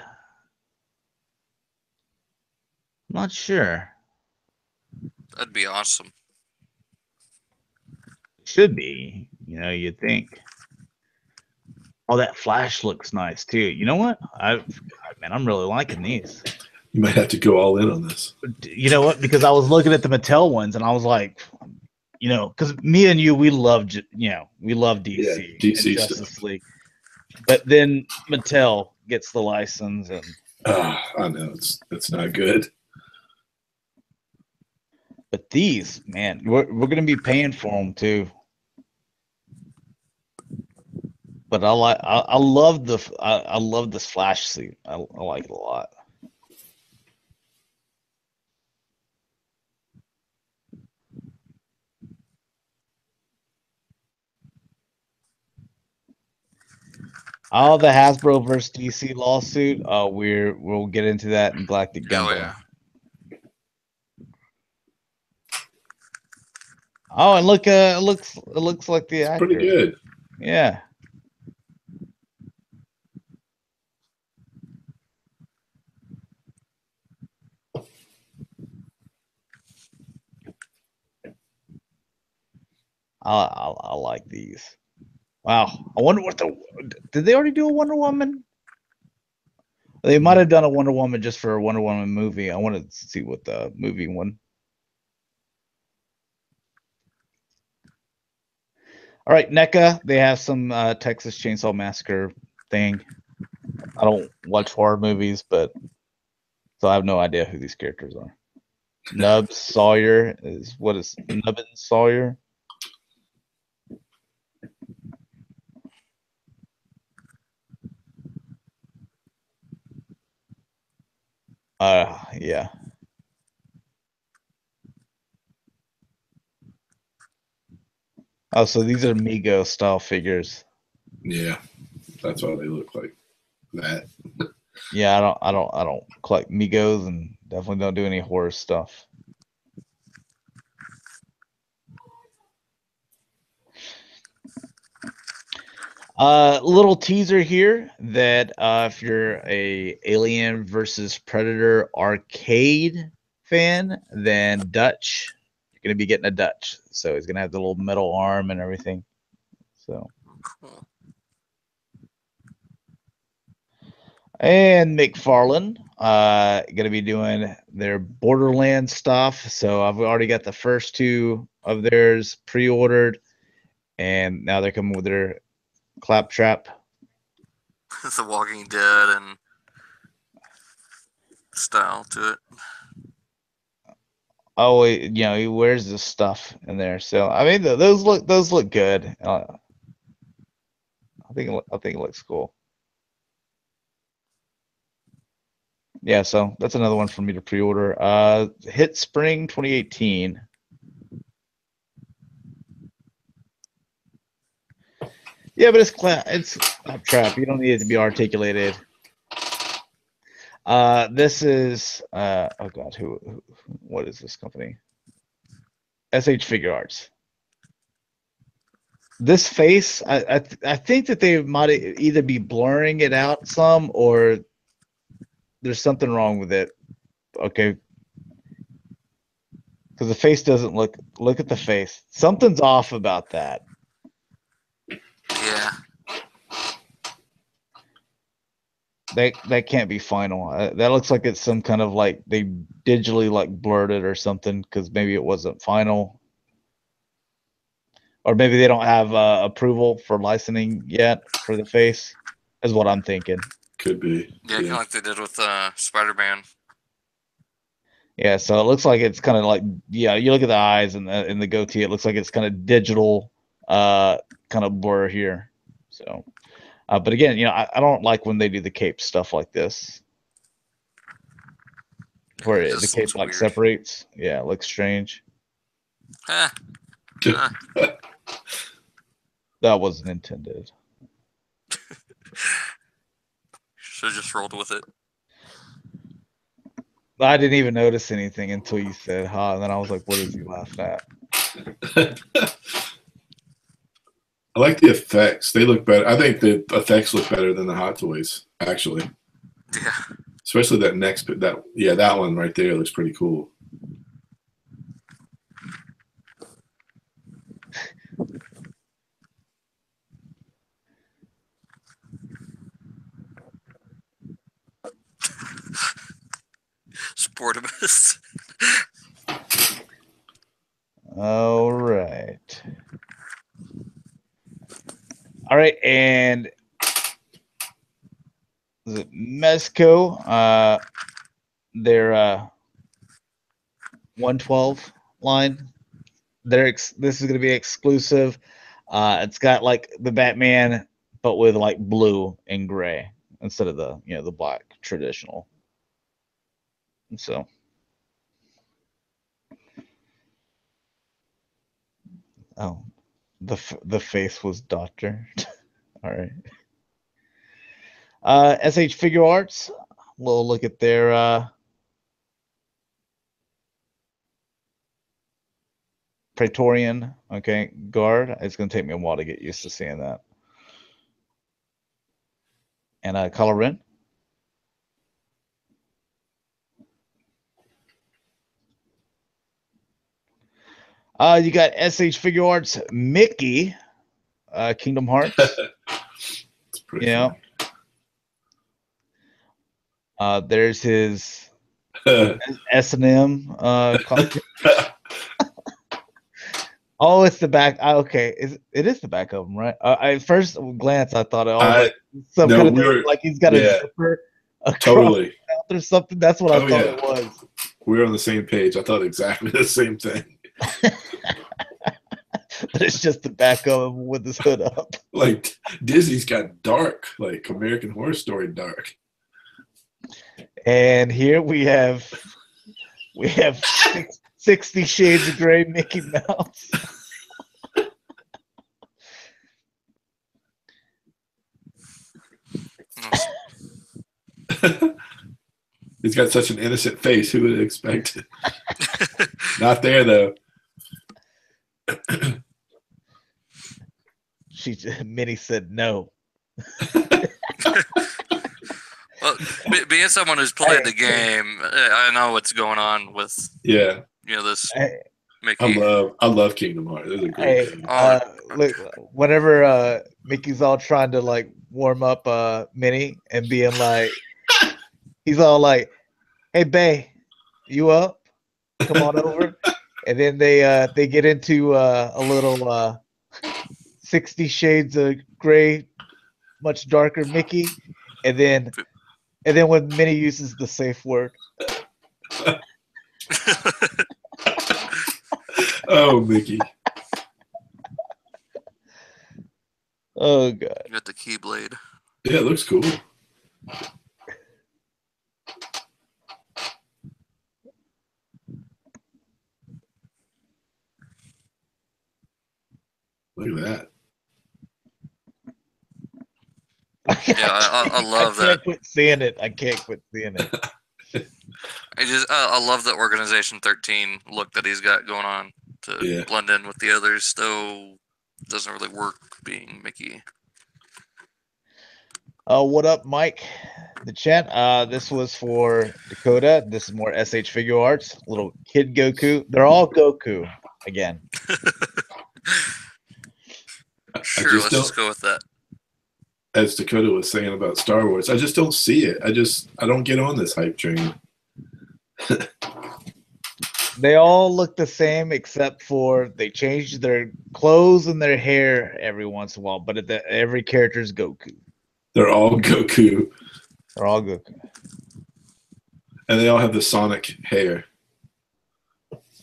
I'm not sure. That'd be awesome. Should be. You know, you'd think. Oh, that Flash looks nice too. You know what? Man, I'm really liking these. You might have to go all in on this. You know what? Because I was looking at the Mattel ones and I was like, you know, because me and you, we love DC, DC and Justice League. But then Mattel gets the license, and I know it's not good. But these, man, we're gonna be paying for them too. But I love this Flash suit. I like it a lot. Oh, the Hasbro versus DC lawsuit. We'll get into that in Galactic Gumbo. Oh, yeah. Oh, and look, it looks like the actor. Pretty good. Yeah. I like these. Wow. I wonder did they already do a Wonder Woman? They might have done a Wonder Woman just for a Wonder Woman movie. I wanted to see what the movie one. All right, NECA, they have some Texas Chainsaw Massacre thing. I don't watch horror movies, but so I have no idea who these characters are. Nubs Sawyer is Nubbin Sawyer? Yeah. Oh, so these are Mego style figures. Yeah, that's why they look like that. Yeah, I don't collect Migos and definitely don't do any horror stuff. Little teaser here that if you're a Alien versus Predator arcade fan, then Dutch, you're gonna be getting a Dutch. So he's gonna have the little metal arm and everything. So. Cool. And McFarlane, gonna be doing their Borderlands stuff. So I've already got the first two of theirs pre-ordered, and now they're coming with their Claptrap. The Walking Dead and style to it. Oh, you know, he wears this stuff in there. So I mean, those look good. I think it looks cool. Yeah, so that's another one for me to pre-order. Hit Spring 2018. Yeah, but it's Claptrap. You don't need it to be articulated. This is oh god, what is this company? SH Figure Arts. This face, I think that they might either be blurring it out some or there's something wrong with it. Okay. Because the face doesn't look at the face. Something's off about that. Yeah. That can't be final. That looks like it's some kind of like they digitally like blurred it or something because maybe it wasn't final. Or maybe they don't have approval for licensing yet for the face, is what I'm thinking. Could be. Yeah, kind of like they did with Spider-Man. Yeah, so it looks like it's kind of like, yeah, you look at the eyes and the goatee, it looks like it's kind of digital kind of blur here. So, but again, you know, I don't like when they do the cape stuff like this. Where the cape like weird. separates. Yeah, it looks strange. That wasn't intended. Should have just rolled with it. I didn't even notice anything until you said "ha," and then I was like, "What is he laughing at?" I like the effects. They look better. I think the effects look better than the Hot Toys, actually. Yeah. Especially that one right there looks pretty cool. Sportimus. All right. All right, and is it Mezco? Their 112 line. This is going to be exclusive. It's got like the Batman, but with like blue and gray instead of the black traditional. So. Oh, the face was Doctor. All right. SH Figure Arts. We'll look at their Praetorian. Okay, guard. It's gonna take me a while to get used to seeing that. And color in. You got SH Figure Arts Mickey, Kingdom Hearts. Yeah. There's his S&M costume. Oh, it's the back. Okay, it is the back of him, right? At first glance, I thought I was like some no, kind of we thing, were, like he's got a yeah, zipper across totally. his mouth or something. That's what I Oh, thought yeah. it was. We were on the same page. I thought exactly the same thing. But it's just the back of him with his hood up. Like Disney's got dark, like American Horror Story dark. And here we have 60 Shades of Grey Mickey Mouse. He's got such an innocent face. Who would expect it? Not there though. Minnie said no. Well, being someone who's played the game, I know what's going on with this Mickey. I love Kingdom Hearts. It's a great game. Look, whenever Mickey's all trying to like warm up Minnie and being like, he's all like, "Hey, Bae, you up? Come on over." And then they get into a little 60 Shades of Grey, much darker Mickey, and then when Minnie uses the safe word. Oh, Mickey. Oh god. You got the Keyblade. Yeah, it looks cool. Look at that. Yeah, I love that. I can't quit seeing it. I can't quit seeing it. I love the Organization 13 look that he's got going on to blend in with the others, though it doesn't really work being Mickey. What up, Mike? The chat. This was for Dakota. This is more SH Figure Arts. Little kid Goku. They're all Goku again. Sure, let's just go with that. As Dakota was saying about Star Wars, I just don't see it. I don't get on this hype train. They all look the same except for they change their clothes and their hair every once in a while, but every character is Goku. They're all Goku. They're all Goku. And they all have the Sonic hair.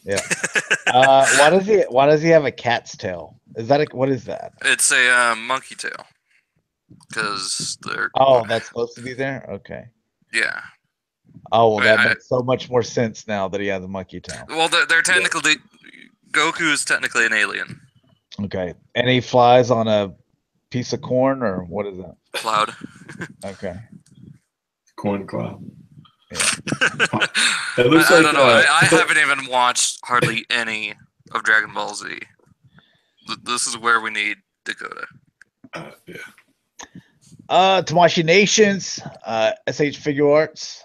Yeah. Why does he have a cat's tail? What is that? It's a monkey tail. Because they're that's supposed to be there? Okay. Yeah. Oh, well, that makes so much more sense now that he has a monkey tail. Well, they're technically Goku is technically an alien. Okay. And he flies on a piece of corn, or what is that? Cloud. Okay. Corn cloud. Yeah. It looks I like, don't know. I haven't even watched hardly any of Dragon Ball Z. This is where we need Dakota. Yeah. Tamashi Nations, SH Figure Arts.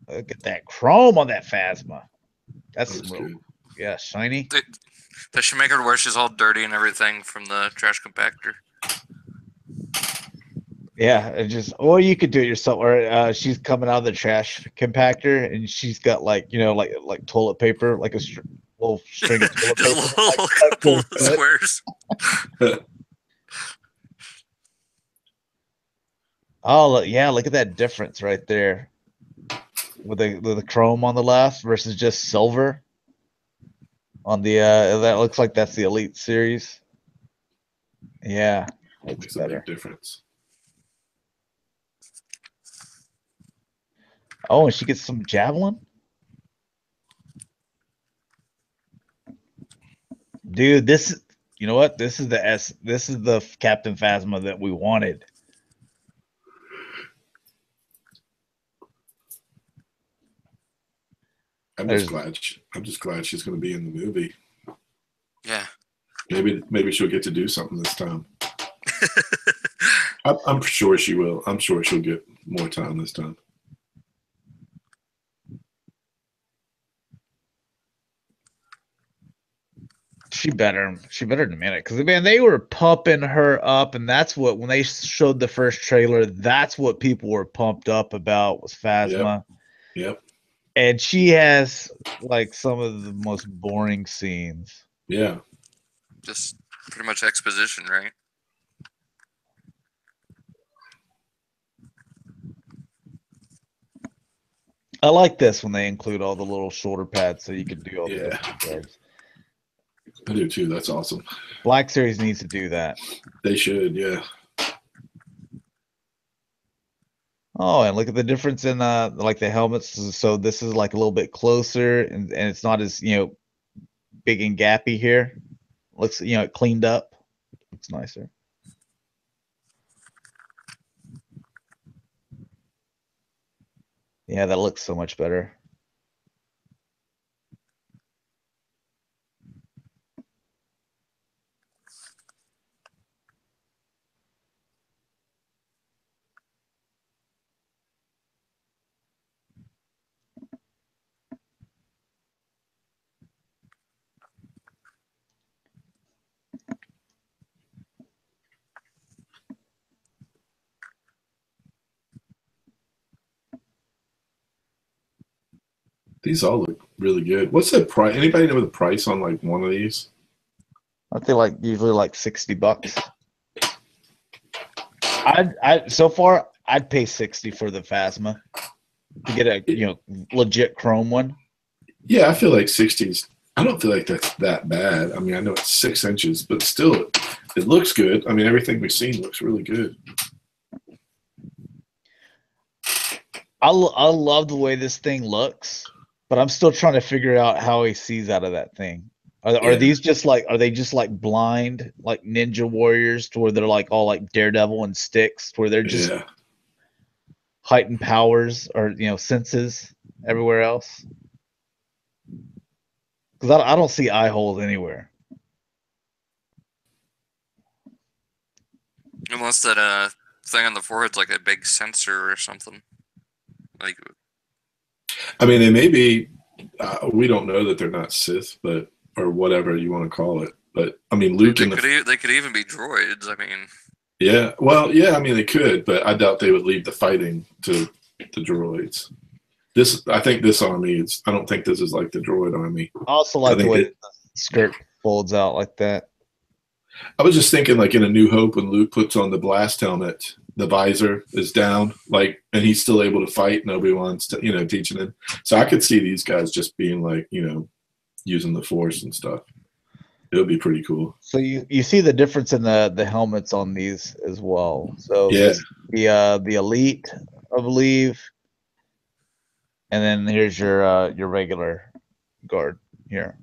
Look at that chrome on that Phasma. That's good. Yeah, shiny. Does she make her where she's all dirty and everything from the trash compactor? Yeah, or you could do it yourself. Or she's coming out of the trash compactor and she's got like toilet paper, like a little string of toilet paper. Just a little couple of squares. Oh yeah, look at that difference right there. With the chrome on the left versus just silver on the that looks like that's the Elite Series. Yeah, it makes a big difference. Oh, and she gets some javelin. Dude, you know what? This is the Captain Phasma that we wanted. I'm just glad she's going to be in the movie. Yeah. Maybe she'll get to do something this time. I'm sure she will. I'm sure she'll get more time this time. She better in a minute, because man, they were pumping her up, and that's what, when they showed the first trailer, that's what people were pumped up about, was Phasma. Yep. And she has like some of the most boring scenes. Yeah. Just pretty much exposition, right? I like this when they include all the little shoulder pads so you can do all the Yeah. different guards. I do too. That's awesome. Black Series needs to do that. They should, yeah. Oh, and look at the difference in like the helmets. So this is like a little bit closer, and it's not as big and gappy here. Looks it cleaned up. Looks nicer. Yeah, that looks so much better. These all look really good. What's the price? Anybody know the price on like one of these? I think usually like $60. I so far I'd pay 60 for the Phasma to get a legit chrome one. Yeah, I feel like 60s. I don't feel like that's that bad. I mean, I know it's 6 inches, but still, it looks good. I mean, everything we've seen looks really good. I love the way this thing looks, but I'm still trying to figure out how he sees out of that thing. Are these just like, are they just like blind, like ninja warriors, to where they're like all like Daredevil and Sticks, where they're just heightened powers or senses everywhere else? Because I don't see eye holes anywhere. Unless that thing on the forehead's like a big sensor or something. Like, I mean, they may be. We don't know that they're not Sith, but or whatever you want to call it. But I mean, Luke they could even be droids. I mean, yeah. Well, yeah. I mean, they could, but I doubt they would leave the fighting to the droids. I think this army is. I don't think this is like the droid army. I also like the way the skirt folds out like that. I was just thinking, like in A New Hope, when Luke puts on the blast helmet, the visor is down, like, and he's still able to fight, and Obi-Wan's teaching him. So I could see these guys just being like, using the Force and stuff. It would be pretty cool. So you see the difference in the helmets on these as well. So yeah, the Elite, I believe, and then here's your regular guard here.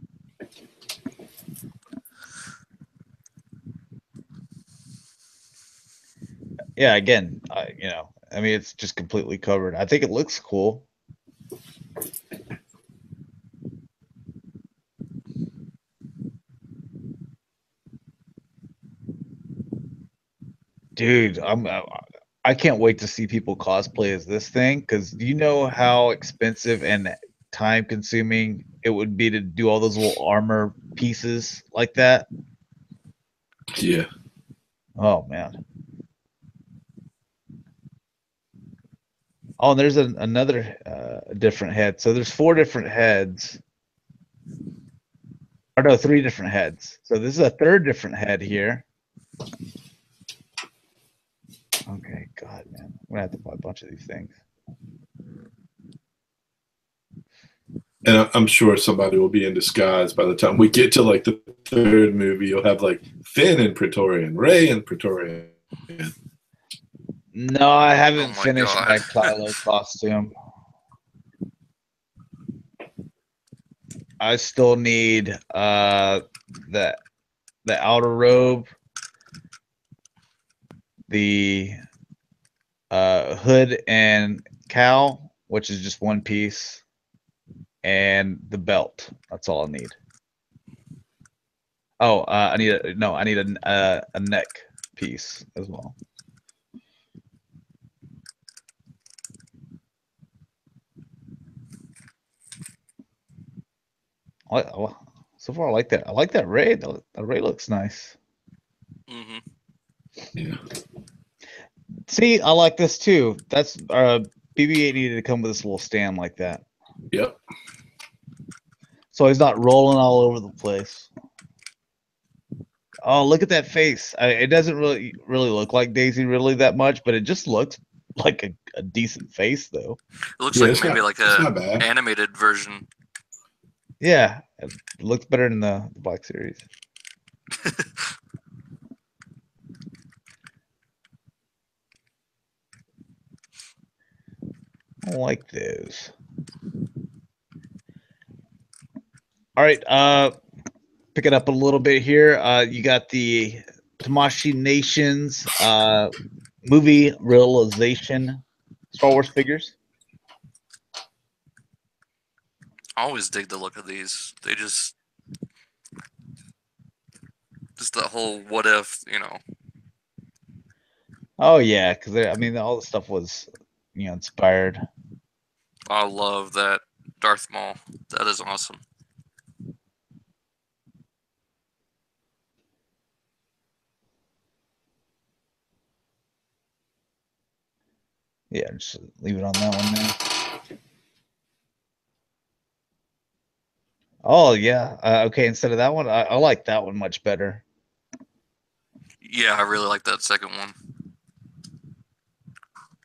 Yeah, again, I mean, it's just completely covered. I think it looks cool. Dude, I can't wait to see people cosplay as this thing, because do you know how expensive and time consuming it would be to do all those little armor pieces like that? Yeah. Oh man. Oh, and there's another different head. So there's 4 different heads. Or no, 3 different heads. So this is a 3rd different head here. Okay, God, man. I'm gonna have to buy a bunch of these things. And I'm sure somebody will be in disguise by the time we get to like the 3rd movie. You'll have like Finn in Praetorian, Rey in Praetorian. No, I haven't finished my Kylo costume. I still need the outer robe, the hood and cowl, which is just one piece, and the belt. That's all I need. Oh, I need a neck piece as well. So far, I like that. I like that Rey. The Rey looks nice. Mm-hmm. Yeah. See, I like this too. That's BB-8 needed to come with this little stand like that. Yep. So he's not rolling all over the place. Oh, look at that face. It doesn't really look like Daisy really that much, but it just looks like a decent face, though. It looks like maybe like not a bad. animated version. Yeah, it looks better than the Black Series. I like those. All right, pick it up a little bit here. You got the Tamashii Nations movie realization Star Wars figures. I always dig the look of these. They just the whole what if, you know. Oh yeah, because I mean all the stuff was, inspired. I love that Darth Maul. That is awesome. Yeah, just leave it on that one there. Oh yeah, okay. Instead of that one, I like that one much better. Yeah, I really like that second one.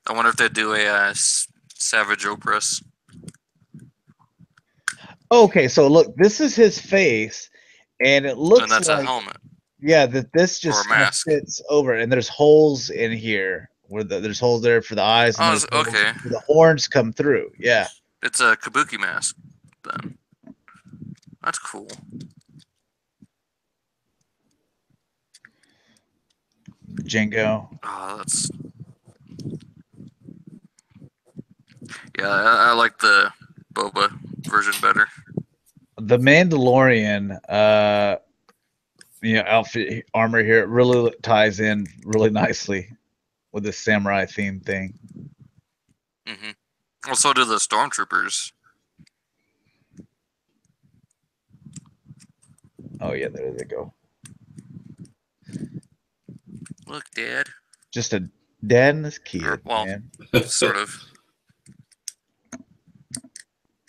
I wonder if they do a Savage Opress. Okay, so look, this is his face, and it looks And that's like a helmet. yeah, that this Or a just kind of mask. fits over, and there's holes in here where there's holes there for the eyes, and Oh, there's holes okay. where the horns come through. Yeah, It's a Kabuki mask, then. That's cool. Django. Oh, that's... Yeah, I like the Boba version better. The Mandalorian, outfit armor here, it really ties in really nicely with the samurai theme thing. Mm-hmm. Well, so do the Stormtroopers. Oh yeah, there they go. Look, Dad. Just a dad and his kid, Well, man. sort of.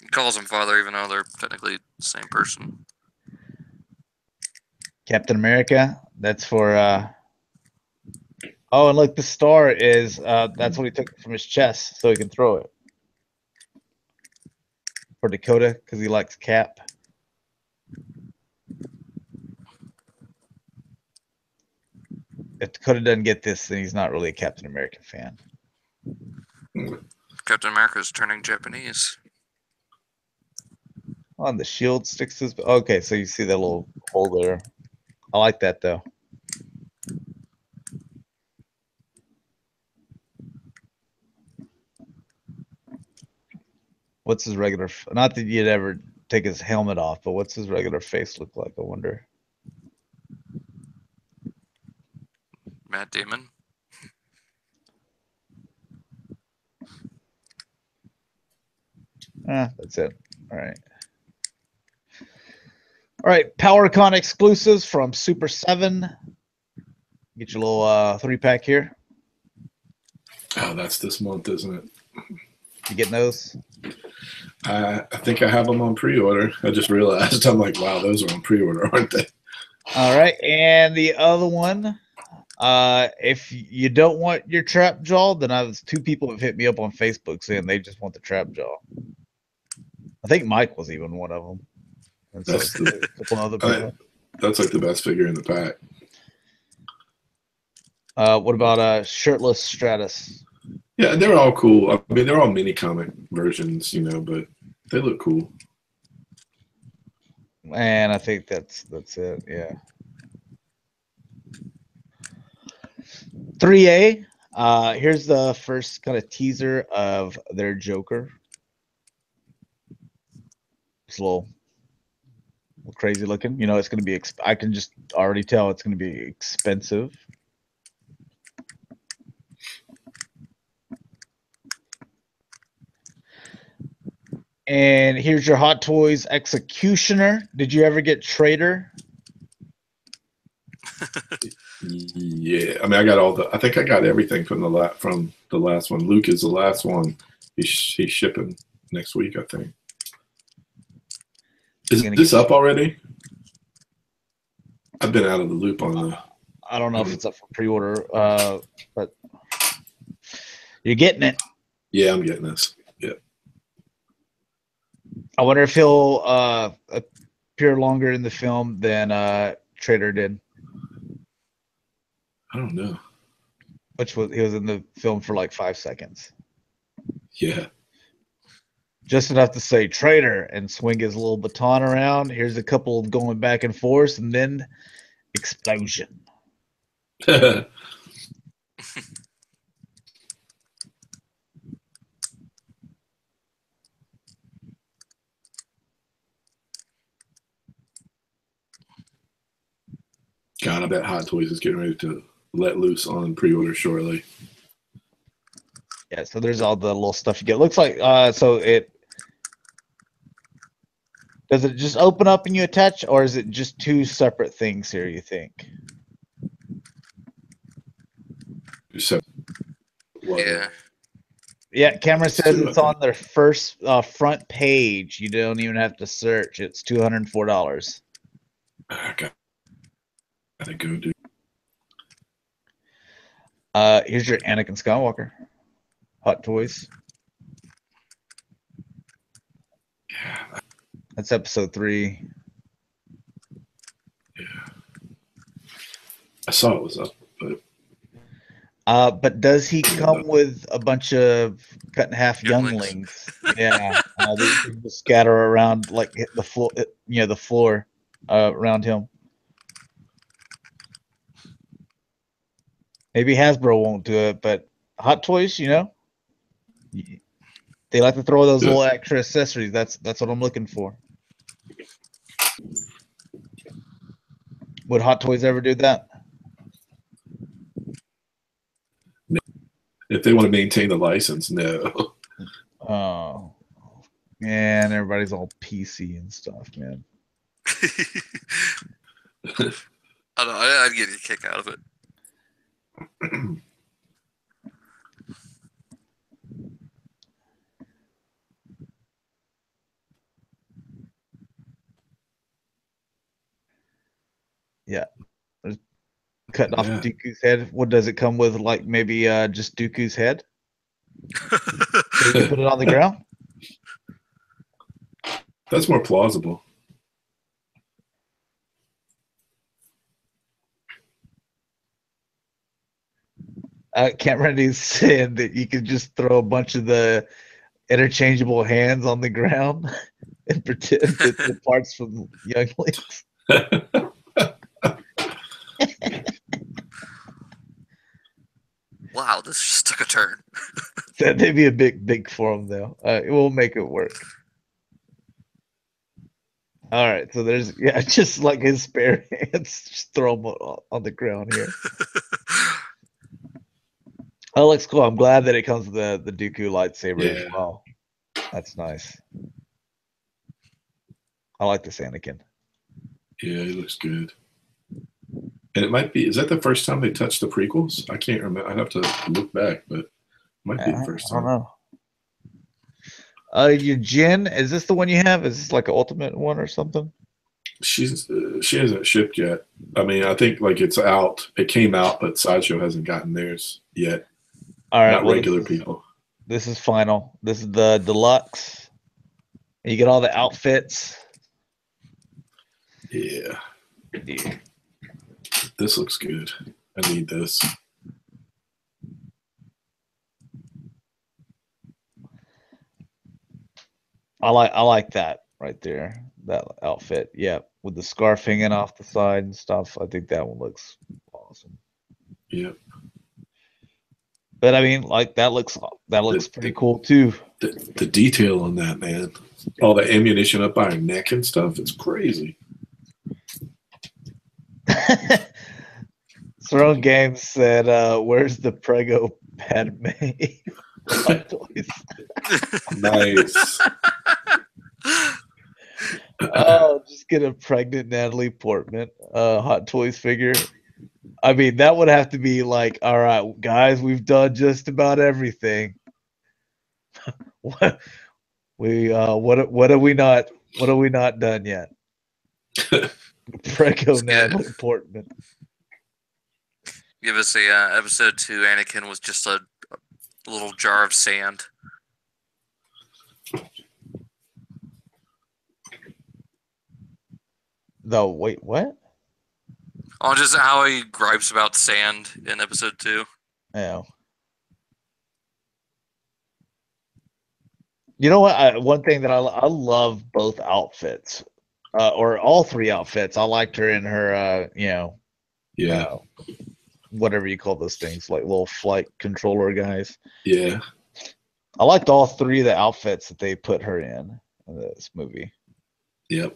He calls him father, even though they're technically the same person. Captain America. That's for. Oh, and look, the star is. That's what he took from his chest, so he can throw it. For Dakota, because he likes Cap. If Dakota doesn't get this, then he's not really a Captain America fan. Captain America's turning Japanese. Oh, and the shield sticks to his. Okay, so you see that little hole there. I like that though. What's his regular? Not that you'd ever take his helmet off, but what's his regular face look like? I wonder. Matt Damon. That's it. All right. All right, PowerCon exclusives from Super 7. Get your little 3-pack here. Oh, that's this month, isn't it? You getting those? I think I have them on pre-order. I just realized, I'm like, wow, those are on pre-order, aren't they? All right, and the other one, if you don't want your trap jaw, then two people have hit me up on Facebook saying they just want the trap jaw. I think Mike was even one of them. And so That's a couple other people. That's like the best figure in the pack. What about shirtless Stratus? Yeah, they're all cool. I mean, they're all mini comic versions, but they look cool. And I think that's it. Yeah. 3A. Here's the first kind of teaser of their Joker. It's a little crazy looking. It's going to be. I can just already tell it's going to be expensive. And here's your Hot Toys Executioner. Did you ever get Trader? Yeah, I mean, I think I got everything from the last one. Luke is the last one. He's shipping next week, I think. Is this up already? I've been out of the loop on the. I don't know if it's up for pre-order, but you're getting it. Yeah, I'm getting this. Yeah. I wonder if he'll appear longer in the film than Trader did. I don't know. He was in the film for like 5 seconds. Yeah. Just enough to say Trader and swing his little baton around. Here's a couple going back and forth, and then explosion. God, I bet Hot Toys is getting ready to let loose on pre-order shortly. Yeah, so there's all the little stuff you get. Looks like so it does it just open up and you attach, or is it just two separate things here, you think? So, Yeah. Yeah, Cameron says two, it's on their first front page. You don't even have to search. It's $204. I gotta go do. Here's your Anakin Skywalker. Hot Toys. Yeah. That's episode 3. Yeah. I saw it was up, but. But does he come with a bunch of cut in half younglings? Yeah, that you can just scatter around like hit the floor, the floor around him. Maybe Hasbro won't do it, but Hot Toys, they like to throw those little extra accessories. That's what I'm looking for. Would Hot Toys ever do that? If they want to maintain the license, no. Oh, man, everybody's all PC and stuff, man. I don't know. I'd get a kick out of it. Yeah. Cutting off Dooku's head. What does it come with? Like maybe just Dooku's head? So you can put it on the ground? That's more plausible. Cameron is saying that you could just throw a bunch of the interchangeable hands on the ground and pretend that they're parts from younglings. Wow, this just took a turn. That'd be a big for him, though. It will make it work. All right, so there's just like his spare hands, just throw them on the ground here. Oh, looks cool. I'm glad that it comes with the Dooku lightsaber as well. That's nice. I like this Anakin. Yeah, he looks good. And it might be, is that the first time they touched the prequels? I can't remember. I'd have to look back, but it might be the first time. I don't know. Your Jin, is this the one you have? Is this like an ultimate one or something? She hasn't shipped yet. I mean, I think like it's out. It came out, but Sideshow hasn't gotten theirs yet. All right, not regular people. This is final. This is the deluxe. You get all the outfits. Yeah. This looks good. I need this. I like that right there. That outfit. Yeah, with the scarf hanging off the side and stuff. I think that one looks awesome. Yep. But I mean, like that looks pretty cool too. The detail on that, man. All the ammunition up by her neck and stuff. It's crazy. Throne Games said, "Where's the Prego Padme?" Nice. Oh, just get a pregnant Natalie Portman Hot Toys figure. I mean, that would have to be like, all right, guys, we've done just about everything. What have we not done yet? Prego Natalie Portman. Give us a episode 2. Anakin was just a little jar of sand. No, wait, what? Oh, just how he gripes about sand in episode 2. Yeah. You know what? One thing that I love both outfits, or all three outfits. I liked her in her, whatever you call those things, like little flight controller guys. Yeah. I liked all three of the outfits that they put her in this movie. Yep.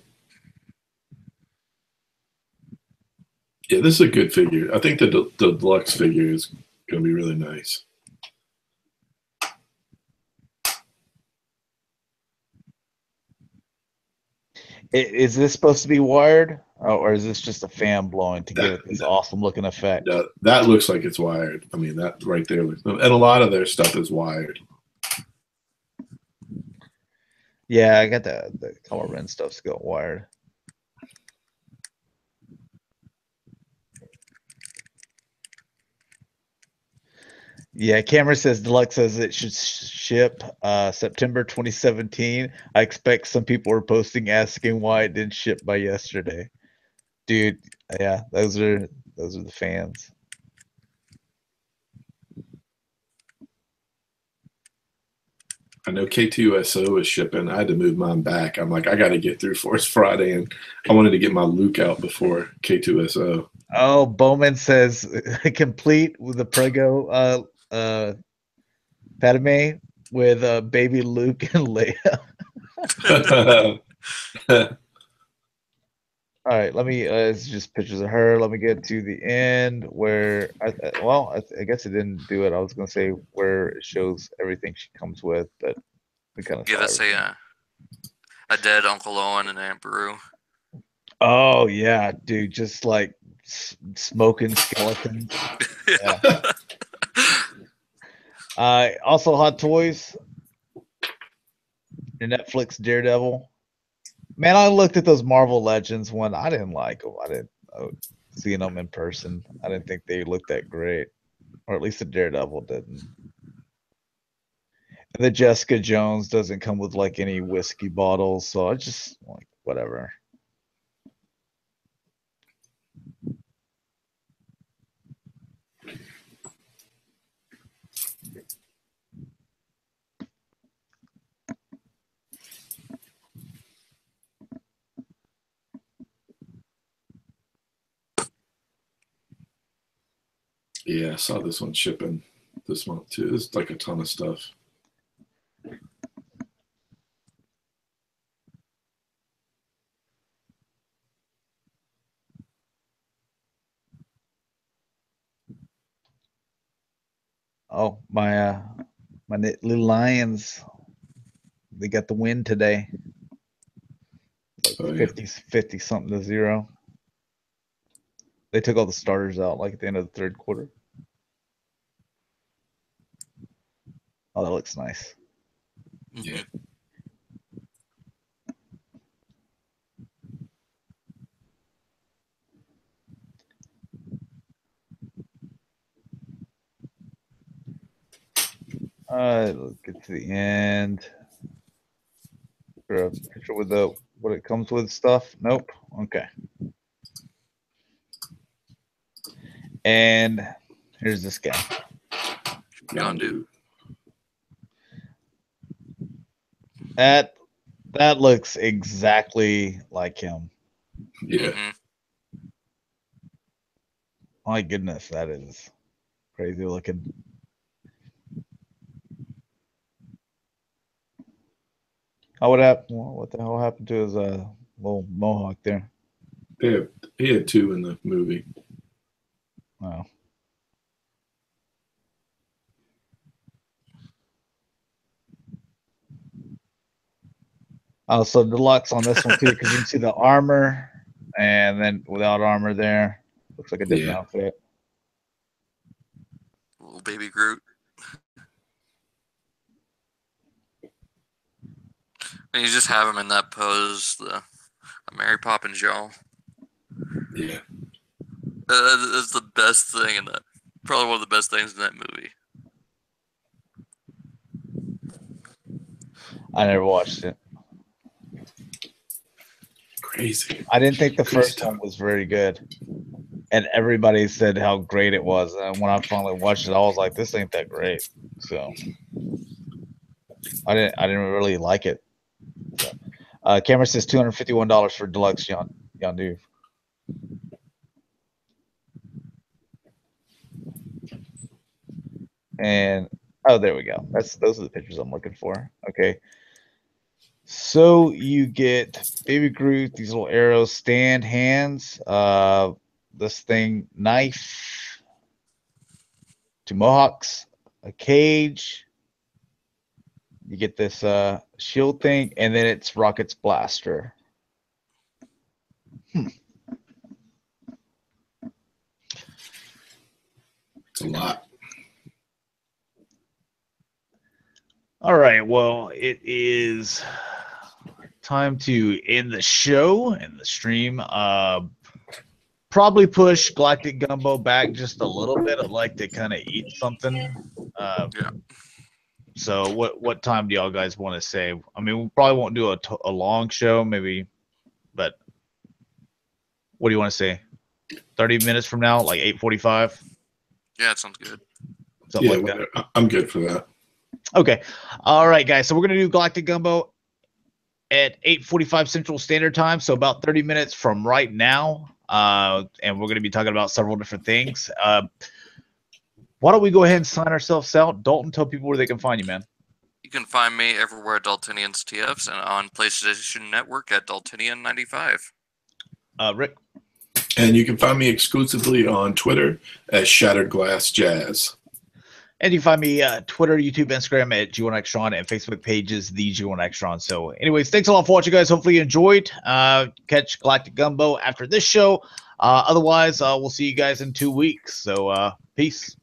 Yeah, this is a good figure. I think the deluxe figure is going to be really nice. Is this supposed to be wired, or is this just a fan blowing to give it this awesome looking effect? That looks like it's wired. I mean, that right there looks, and a lot of their stuff is wired. Yeah, I got the color ren stuff's got wired. Yeah, Cameron says Deluxe says it should ship September 2017. I expect some people are posting asking why it didn't ship by yesterday. Dude, yeah, those are the fans. I know K2SO is shipping. I had to move mine back. I'm like, I got to get through Force Friday, and I wanted to get my Luke out before K2SO. Oh, Bowman says complete with the Prego Padme with baby Luke and Leia. All right, let me. It's just pictures of her. Let me get to the end where I guess it didn't do it. I was gonna say where it shows everything she comes with, but we kind of give us a dead Uncle Owen and Aunt Beru. Oh yeah, dude, just like smoking skeletons. Yeah. Also Hot Toys. Your Netflix Daredevil. Man, I looked at those Marvel Legends one. I didn't like them. I didn't seeing them in person. I didn't think they looked that great, or at least the Daredevil didn't. And the Jessica Jones doesn't come with like any whiskey bottles, so I just like whatever. Yeah, I saw this one shipping this month too. It's like a ton of stuff. Oh, my little Lions, they got the win today. Like 50 something to 0. They took all the starters out like at the end of the third quarter. Oh, that looks nice. Yeah. Let's get to the end. For a picture with the what it comes with stuff. Nope. Okay. And here's this guy. Yondu. That looks exactly like him. Yeah. Mm-hmm. My goodness, that is crazy looking. What the hell happened to his little mohawk there? He had 2 in the movie. Wow. Oh, so deluxe on this one too, because you can see the armor, and then without armor there, looks like a different outfit. Little baby Groot. And you just have him in that pose, the Mary Poppins, y'all. Yeah. That's the best thing in that. Probably one of the best things in that movie. I never watched it. Crazy. I didn't think the Crazy first one was very good, and everybody said how great it was. And when I finally watched it, I was like, "This ain't that great." So I didn't really like it. So, Cameron says $251 for deluxe Yondu. And oh, there we go. Those are the pictures I'm looking for. Okay. So you get Baby Groot, these little arrows, stand, hands, this thing, knife, two mohawks, a cage. You get this shield thing, and then it's Rocket's blaster. It's a lot. All right. Well, it is time to end the show and the stream. Probably push Galactic Gumbo back just a little bit. I'd like to kind of eat something. Yeah. So what time do y'all guys want to say? I mean, we probably won't do a long show, maybe, but what do you want to say? 30 minutes from now, like 8:45? Yeah, it sounds good. Something Yeah, like that. I'm good for that. Okay. All right, guys. So we're going to do Galactic Gumbo at 8:45 Central Standard Time, so about 30 minutes from right now. And we're going to be talking about several different things. Why don't we go ahead and sign ourselves out? Dalton, tell people where they can find you, man. You can find me everywhere at Daltonians TFs and on PlayStation Network at Daltonian95. Rick? And you can find me exclusively on Twitter at Shatrdglassjazz. And you can find me Twitter, YouTube, Instagram at G1Xtron, and Facebook pages, the G1Xtron. So anyways, thanks a lot for watching, guys. Hopefully you enjoyed. Catch Galactic Gumbo after this show. Otherwise, we'll see you guys in 2 weeks. So peace.